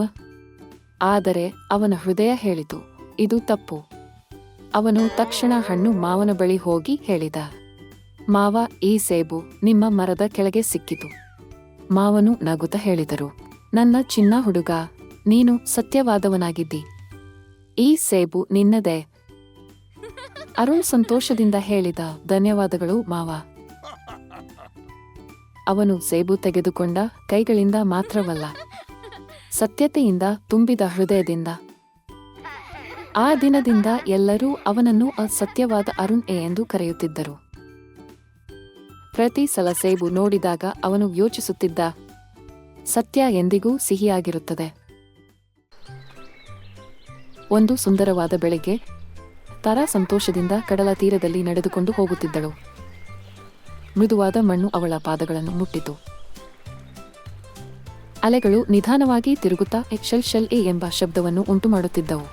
ಆದರೆ ಅವನ ಹೃದಯ ಹೇಳಿತು, ಇದು ತಪ್ಪು. ಅವನು ತಕ್ಷಣ ಹಣ್ಣು ಮಾವನ ಬಳಿ ಹೋಗಿ ಹೇಳಿದ, ಮಾವ, ಈ ಸೇಬು ನಿಮ್ಮ ಮರದ ಕೆಳಗೆ ಸಿಕ್ಕಿತು. ಮಾವನು ನಗುತ್ತಾ ಹೇಳಿದರು, ನನ್ನ ಚಿನ್ನ ಹುಡುಗ, ನೀನು ಸತ್ಯವಾದವನಾಗಿದ್ದಿ. ಈ ಸೇಬು ನಿನ್ನದೇ. ಅರುಣ್ ಸಂತೋಷದಿಂದ ಹೇಳಿದ, ಧನ್ಯವಾದಗಳು ಮಾವ. ಅವನು ಸೇಬು ತೆಗೆದುಕೊಂಡ ಕೈಗಳಿಂದ ಮಾತ್ರವಲ್ಲ, ಸತ್ಯತೆಯಿಂದ ತುಂಬಿದ ಹೃದಯದಿಂದ. ಆ ದಿನದಿಂದ ಎಲ್ಲರೂ ಅವನನ್ನು ಸತ್ಯವಾದ ಅರುಣ್ ಎಂದು ಕರೆಯುತ್ತಿದ್ದರು. ಪ್ರತಿ ಸಲ ಸೇಬು ನೋಡಿದಾಗ ಅವನು ಯೋಚಿಸುತ್ತಿದ್ದ, ಸತ್ಯ ಎಂದಿಗೂ ಸಿಹಿಯಾಗಿರುತ್ತದೆ. ಒಂದು ಸುಂದರವಾದ ಬೆಳಿಗ್ಗೆ ತಾರಾ ಸಂತೋಷದಿಂದ ಕಡಲ ತೀರದಲ್ಲಿ ನಡೆದುಕೊಂಡು ಹೋಗುತ್ತಿದ್ದಳು. ಮೃದುವಾದ ಮಣ್ಣು ಅವಳ ಪಾದಗಳನ್ನು ಮುಟ್ಟಿತು. ಅಲೆಗಳು ನಿಧಾನವಾಗಿ ತಿರುಗುತ್ತಾ ಶಲ್ ಶಲ್ ಎ ಎಂಬ ಶಬ್ದವನ್ನು ಉಂಟುಮಾಡುತ್ತಿದ್ದವು.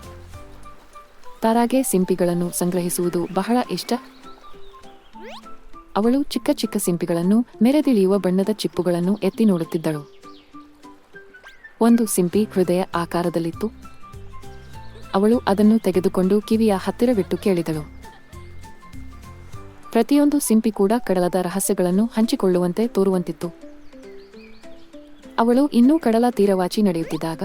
ತಾರಾಗೆ ಸಿಂಪಿಗಳನ್ನು ಸಂಗ್ರಹಿಸುವುದು ಬಹಳ ಇಷ್ಟ. ಅವಳು ಚಿಕ್ಕ ಚಿಕ್ಕ ಸಿಂಪಿಗಳನ್ನು, ಮೆರೆದಿಳಿಯುವ ಬಣ್ಣದ ಚಿಪ್ಪುಗಳನ್ನು ಎತ್ತಿ ನೋಡುತ್ತಿದ್ದಳು. ಒಂದು ಸಿಂಪಿ ಹೃದಯ ಆಕಾರದಲ್ಲಿತ್ತು. ಅವಳು ಅದನ್ನು ತೆಗೆದುಕೊಂಡು ಕಿವಿಯ ಹತ್ತಿರವಿಟ್ಟು ಕೇಳಿದಳು. ಪ್ರತಿಯೊಂದು ಸಿಂಪಿ ಕೂಡ ಕಡಲದ ರಹಸ್ಯಗಳನ್ನು ಹಂಚಿಕೊಳ್ಳುವಂತೆ ತೋರುವಂತಿತ್ತು. ಅವಳು ಇನ್ನೂ ಕಡಲ ತೀರವಾಚಿ ನಡೆಯುತ್ತಿದ್ದಾಗ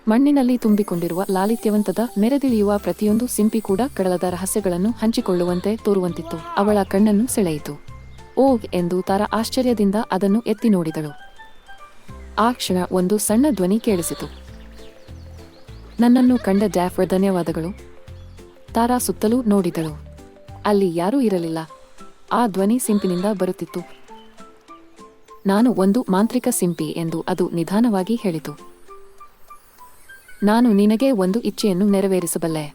ಮಣ್ಣಿನಲ್ಲಿ ತುಂಬಿಕೊಂಡಿರುವ ಲಾಲಿತ್ಯವಂತದ ಮೆರೆದಿಳಿಯುವ ಪ್ರತಿಯೊಂದು ಸಿಂಪಿ ಕೂಡ ಕಡಲದ ರಹಸ್ಯಗಳನ್ನು ಹಂಚಿಕೊಳ್ಳುವಂತೆ ತೋರುವಂತಿತ್ತು. ಅವಳ ಕಣ್ಣನ್ನು ಸೆಳೆಯಿತು. ಓಹ್ ಎಂದು ತಾರಾ ಆಶ್ಚರ್ಯದಿಂದ ಅದನ್ನು ಎತ್ತಿ ನೋಡಿದಳು. ಆ ಕ್ಷಣ ಒಂದು ಸಣ್ಣ ಧ್ವನಿ ಕೇಳಿಸಿತು. ನನ್ನನ್ನು ಕಂಡ ಡ್ಯಾಫ್ರ ಧನ್ಯವಾದಗಳು. ತಾರಾ ಸುತ್ತಲೂ ನೋಡಿದಳು. ಅಲ್ಲಿ ಯಾರೂ ಇರಲಿಲ್ಲ. ಆ ಧ್ವನಿ ಸಿಂಪಿನಿಂದ ಬರುತ್ತಿತ್ತು. ನಾನು ಒಂದು ಮಾಂತ್ರಿಕ ಸಿಂಪಿ ಎಂದು ಅದು ನಿಧಾನವಾಗಿ ಹೇಳಿತು. ನಾನು ನಿನಗೆ ಒಂದು ಇಚ್ಛೆಯನ್ನು ನೆರವೇರಿಸಬಲ್ಲೆ.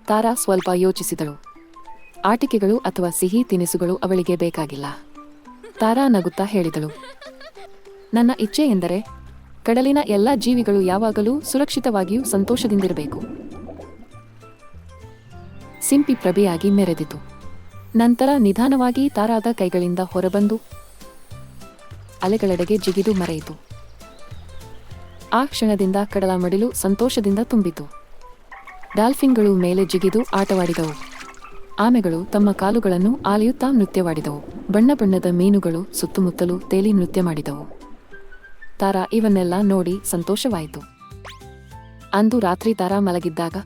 ತಾರಾ ಸ್ವಲ್ಪ ಯೋಚಿಸಿದಳು. ಆಟಿಕೆಗಳು ಅಥವಾ ಸಿಹಿ ತಿನಿಸುಗಳು ಅವಳಿಗೆ ಬೇಕಾಗಿಲ್ಲ. ತಾರಾ ನಗುತ್ತಾ ಹೇಳಿದಳು, ನನ್ನ ಇಚ್ಛೆ ಎಂದರೆ ಕಡಲಿನ ಎಲ್ಲ ಜೀವಿಗಳು ಯಾವಾಗಲೂ ಸುರಕ್ಷಿತವಾಗಿಯೂ ಸಂತೋಷದಿಂದಿರಬೇಕು. ಸಿಂಪಿ ಪ್ರಭೆಯಾಗಿ ಮೆರೆದಿತು. ನಂತರ ನಿಧಾನವಾಗಿ ತಾರಾದ ಕೈಗಳಿಂದ ಹೊರಬಂದು ಅಲೆಗಳೆಡೆಗೆ ಜಿಗಿದು ಮರೆಯಿತು. ಆ ಕ್ಷಣದಿಂದ ಕಡಲ ಮಡಿಲು ಸಂತೋಷದಿಂದ ತುಂಬಿತು. ಡಾಲ್ಫಿನ್ಗಳು ಮೇಲೆ ಜಿಗಿದು ಆಟವಾಡಿದವು. ಆಮೆಗಳು ತಮ್ಮ ಕಾಲುಗಳನ್ನು ಆಲಿಯುತ್ತಾ ನೃತ್ಯವಾಡಿದವು. ಬಣ್ಣ ಬಣ್ಣದ ಮೀನುಗಳು ಸುತ್ತಮುತ್ತಲೂ ತೇಲಿ ನೃತ್ಯ ಮಾಡಿದವು. ತಾರಾ ಇವನ್ನೆಲ್ಲ ನೋಡಿ ಸಂತೋಷವಾಯಿತು. ಅಂದು ರಾತ್ರಿ ತಾರಾ ಮಲಗಿದ್ದಾಗ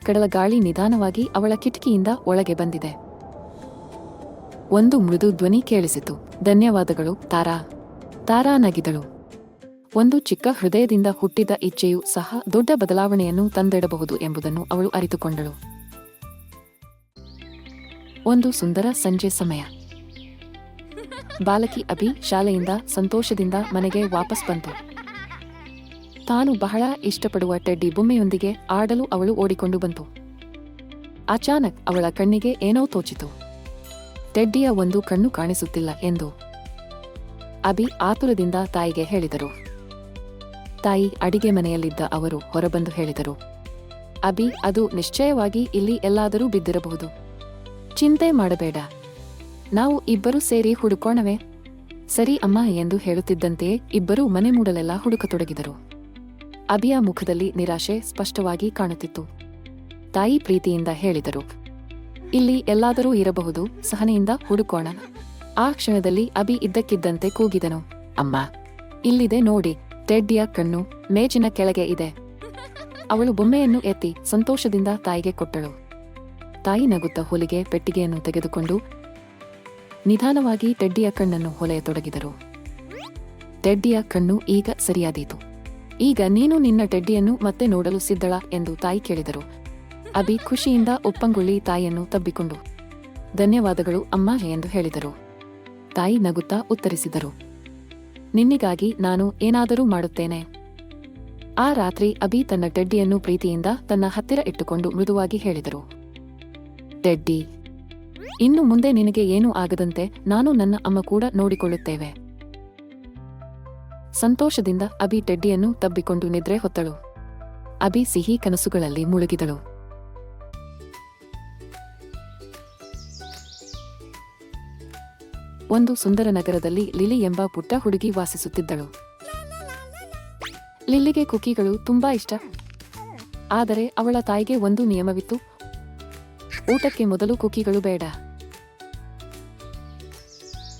ಕಡಲ ಗಾಳಿ ನಿಧಾನವಾಗಿ ಅವಳ ಕಿಟಕಿಯಿಂದ ಒಳಗೆ ಬಂದಿದೆ. ಒಂದು ಮೃದು ಧ್ವನಿ ಕೇಳಿಸಿತು. ಧನ್ಯವಾದಗಳು ತಾರಾ. ತಾರಾ ನಗಿದಳು. ಒಂದು ಚಿಕ್ಕ ಹೃದಯದಿಂದ ಹುಟ್ಟಿದ ಇಚ್ಛೆಯೂ ಸಹ ದೊಡ್ಡ ಬದಲಾವಣೆಯನ್ನು ತಂದಿಡಬಹುದು ಎಂಬುದನ್ನು ಅವಳು ಅರಿತುಕೊಂಡಳು. ಒಂದು ಸುಂದರ ಸಂಜೆ ಸಮಯ. ಬಾಲಕಿ ಅಭಿ ಶಾಲೆಯಿಂದ ಸಂತೋಷದಿಂದ ಮನೆಗೆ ವಾಪಸ್ ಬಂತು. ತಾನು ಬಹಳ ಇಷ್ಟಪಡುವ ಟೆಡ್ಡಿ ಬೊಮ್ಮೆಯೊಂದಿಗೆ ಆಡಲು ಅವಳು ಓಡಿಕೊಂಡು ಬಂತು. ಅಚಾನಕ್ ಅವಳ ಕಣ್ಣಿಗೆ ಏನೋ ತೋಚಿತು. ಟೆಡ್ಡಿಯ ಒಂದು ಕಣ್ಣು ಕಾಣಿಸುತ್ತಿಲ್ಲ ಎಂದು ಅಭಿ ಆತುರದಿಂದ ತಾಯಿಗೆ ಹೇಳಿದರು. ತಾಯಿ ಅಡಿಗೆ ಮನೆಯಲ್ಲಿದ್ದ ಅವರು ಹೊರಬಂದು ಹೇಳಿದರು, ಅಭಿ, ಅದು ನಿಶ್ಚಯವಾಗಿ ಇಲ್ಲಿ ಎಲ್ಲಾದರೂ ಬಿದ್ದಿರಬಹುದು. ಚಿಂತೆ ಮಾಡಬೇಡ, ನಾವು ಇಬ್ಬರು ಸೇರಿ ಹುಡುಕೋಣವೇ? ಸರಿ ಅಮ್ಮ ಎಂದು ಹೇಳುತ್ತಿದ್ದಂತೆಯೇ ಇಬ್ಬರೂ ಮನೆ ಮೂಡಲೆಲ್ಲ ಹುಡುಕತೊಡಗಿದರು. ಅಭಿಯ ಮುಖದಲ್ಲಿ ನಿರಾಶೆ ಸ್ಪಷ್ಟವಾಗಿ ಕಾಣುತ್ತಿತ್ತು. ತಾಯಿ ಪ್ರೀತಿಯಿಂದ ಹೇಳಿದರು, ಇಲ್ಲಿ ಎಲ್ಲಾದರೂ ಇರಬಹುದು, ಸಹನೆಯಿಂದ ಹುಡುಕೋಣ. ಆ ಕ್ಷಣದಲ್ಲಿ ಅಭಿ ಇದ್ದಕ್ಕಿದ್ದಂತೆ ಕೂಗಿದನು, ಅಮ್ಮ, ಇಲ್ಲಿದೆ ನೋಡಿ, ಟೆಡ್ಡಿಯ ಕಣ್ಣು ಮೇಜಿನ ಕೆಳಗೆ ಇದೆ. ಅವಳು ಬೊಮ್ಮೆಯನ್ನು ಎತ್ತಿ ಸಂತೋಷದಿಂದ ತಾಯಿಗೆ ಕೊಟ್ಟಳು. ತಾಯಿ ನಗುತ್ತಾ ಹೊಲಿಗೆ ಪೆಟ್ಟಿಗೆಯನ್ನು ತೆಗೆದುಕೊಂಡು ನಿಧಾನವಾಗಿ ಟೆಡ್ಡಿಯ ಕಣ್ಣನ್ನು ಹೊಲೆಯತೊಡಗಿದರು. ಟೆಡ್ಡಿಯ ಕಣ್ಣು ಈಗ ಸರಿಯಾದೀತು. ಈಗ ನೀನು ನಿನ್ನ ಟೆಡ್ಡಿಯನ್ನು ಮತ್ತೆ ನೋಡಲು ಸಿದ್ಧಳಾ ಎಂದು ತಾಯಿ ಕೇಳಿದರು. ಅಭಿ ಖುಷಿಯಿಂದ ಒಪ್ಪಂಗೊಳ್ಳಿ ತಾಯಿಯನ್ನು ತಬ್ಬಿಕೊಂಡು ಧನ್ಯವಾದಗಳು ಅಮ್ಮ ಎಂದು ಹೇಳಿದರು. ತಾಯಿ ನಗುತ್ತಾ ಉತ್ತರಿಸಿದರು, ನಿನ್ನಿಗಾಗಿ ನಾನು ಏನಾದರೂ ಮಾಡುತ್ತೇನೆ. ಆ ರಾತ್ರಿ ಅಭಿ ತನ್ನ ಟೆಡ್ಡಿಯನ್ನು ಪ್ರೀತಿಯಿಂದ ತನ್ನ ಹತ್ತಿರ ಇಟ್ಟುಕೊಂಡು ಮೃದುವಾಗಿ ಹೇಳಿದರು, ಟೆಡ್ಡಿ, ಇನ್ನು ಮುಂದೆ ನಿನಗೆ ಏನೂ ಆಗದಂತೆ ನಾನು ನನ್ನ ಅಮ್ಮ ಕೂಡ ನೋಡಿಕೊಳ್ಳುತ್ತೇವೆ. ಸಂತೋಷದಿಂದ ಅಭಿ ಟೆಡ್ಡಿಯನ್ನು ತಬ್ಬಿಕೊಂಡು ನಿದ್ರೆ ಹೊತ್ತಳು. ಅಭಿ ಸಿಹಿ ಕನಸುಗಳಲ್ಲಿ ಮುಳುಗಿದಳು. ಒಂದು ಸುಂದರ ನಗರದಲ್ಲಿ ಲಿಲಿ ಎಂಬ ಪುಟ್ಟ ಹುಡುಗಿ ವಾಸಿಸುತ್ತಿದ್ದಳು. ಲಿಲ್ಲಿಗೆ ಕುಕೀಗಳು ತುಂಬಾ ಇಷ್ಟ. ಆದರೆ ಅವಳ ತಾಯಿಗೆ ಒಂದು ನಿಯಮವಿತ್ತು, ಊಟಕ್ಕೆ ಮೊದಲು ಕುಕೀಗಳು ಬೇಡ.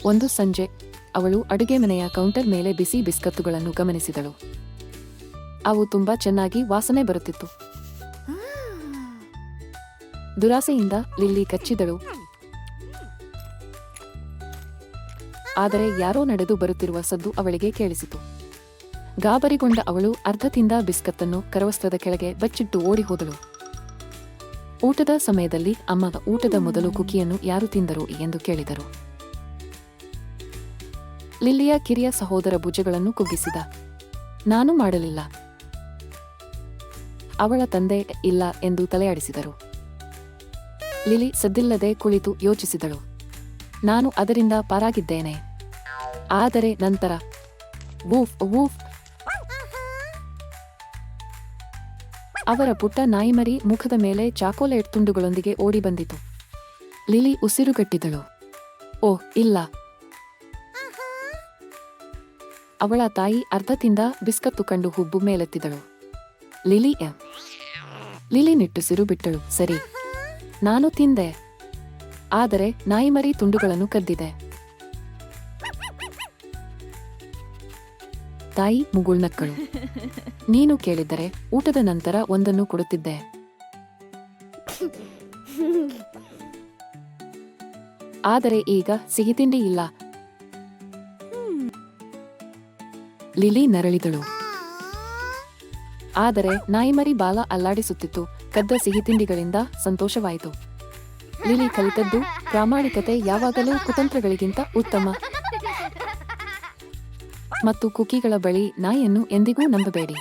ಒಂದು ಸಂಜೆ ಅವಳು ಅಡುಗೆ ಮನೆಯ ಕೌಂಟರ್ ಮೇಲೆ ಬಿಸಿ ಬಿಸ್ಕತ್ತುಗಳನ್ನು ಗಮನಿಸಿದಳು. ಅವು ತುಂಬಾ ಚೆನ್ನಾಗಿ ವಾಸನೆ ಬರುತ್ತಿತ್ತು. ದುರಾಸೆಯಿಂದ ಲಿಲ್ಲಿ ಕಚ್ಚಿದಳು. ಆದರೆ ಯಾರೋ ನಡೆದು ಬರುತ್ತಿರುವ ಸದ್ದು ಅವಳಿಗೆ ಕೇಳಿಸಿತು. ಗಾಬರಿಗೊಂಡ ಅವಳು ಅರ್ಧ ತಿಂದ ಬಿಸ್ಕತ್ತನ್ನು ಕರವಸ್ತ್ರದ ಕೆಳಗೆ ಬಚ್ಚಿಟ್ಟು ಓಡಿ ಹೋದಳು. ಊಟದ ಸಮಯದಲ್ಲಿ ಅಮ್ಮ ಊಟದ ಮೊದಲು ಕುಕಿಯನ್ನು ಯಾರು ತಿಂದರು ಎಂದು ಕೇಳಿದರು. ಲಿಲ್ಲಿಯ ಕಿರಿಯ ಸಹೋದರ ಭುಜಗಳನ್ನು ಕುಗ್ಗಿಸಿದ. ನಾನು ಮಾಡಲಿಲ್ಲ. ಅವಳ ತಂದೆ ಇಲ್ಲ ಎಂದು ತಲೆಯಾಡಿಸಿದರು. ಲಿಲಿ ಸದ್ದಿಲ್ಲದೆ ಕುಳಿತು ಯೋಚಿಸಿದಳು. ನಾನು ಅದರಿಂದ ಪಾರಾಗಿದ್ದೇನೆ. ಆದರೆ ನಂತರ ವೂಫ್ ವೂಫ್, ಅವರ ಪುಟ್ಟ ನಾಯಿಮರಿ ಮುಖದ ಮೇಲೆ ಚಾಕೋಲೇಟ್ ತುಂಡುಗಳೊಂದಿಗೆ ಓಡಿ ಬಂದಿತು. ಲಿಲಿ ಉಸಿರುಗಟ್ಟಿದಳು. ಓಹ್ ಇಲ್ಲ. ಅವಳ ತಾಯಿ ಅರ್ಧ ತಿಂದ ಬಿಸ್ಕತ್ತು ಕಂಡು ಹುಬ್ಬು ಮೇಲೆತ್ತಿದಳು. ಲಿಲಿ ನಿಟ್ಟುಸಿರು ಬಿಟ್ಟಳು. ಸರಿ, ನಾನು ತಿಂದೆ, ಆದರೆ ನಾಯಿಮರಿ ತುಂಡುಗಳನ್ನು ಕದ್ದಿದೆ. ತಾಯಿ ಮುಗುಳ್ನಕ್ಕಳು. ನೀನು ಕೇಳಿದ್ದರೆ ಊಟದ ನಂತರ ಒಂದನ್ನು ಕೊಡುತ್ತಿದ್ದೆ. ಆದರೆ ಈಗ ಸಿಹಿತಿಂಡಿ ಇಲ್ಲ. ಲಿಲಿ ನರಳಿದಳು. ಆದರೆ ನಾಯಿಮರಿ ಬಾಲ ಅಲ್ಲಾಡಿಸುತ್ತಿತ್ತು. ಕದ್ದ ಸಿಹಿತಿಂಡಿಗಳಿಂದ ಸಂತೋಷವಾಯಿತು. ಲಿಲಿ ಕಲಿತದ್ದು ಪ್ರಾಮಾಣಿಕತೆ ಯಾವಾಗಲೂ ಕುತಂತ್ರಗಳಿಗಿಂತ ಉತ್ತಮ. ಮತ್ತು ಕುಕೀಗಳ ಬಳಿ ನಾಯಿಯನ್ನು ಎಂದಿಗೂ ನಂಬಬೇಡಿ.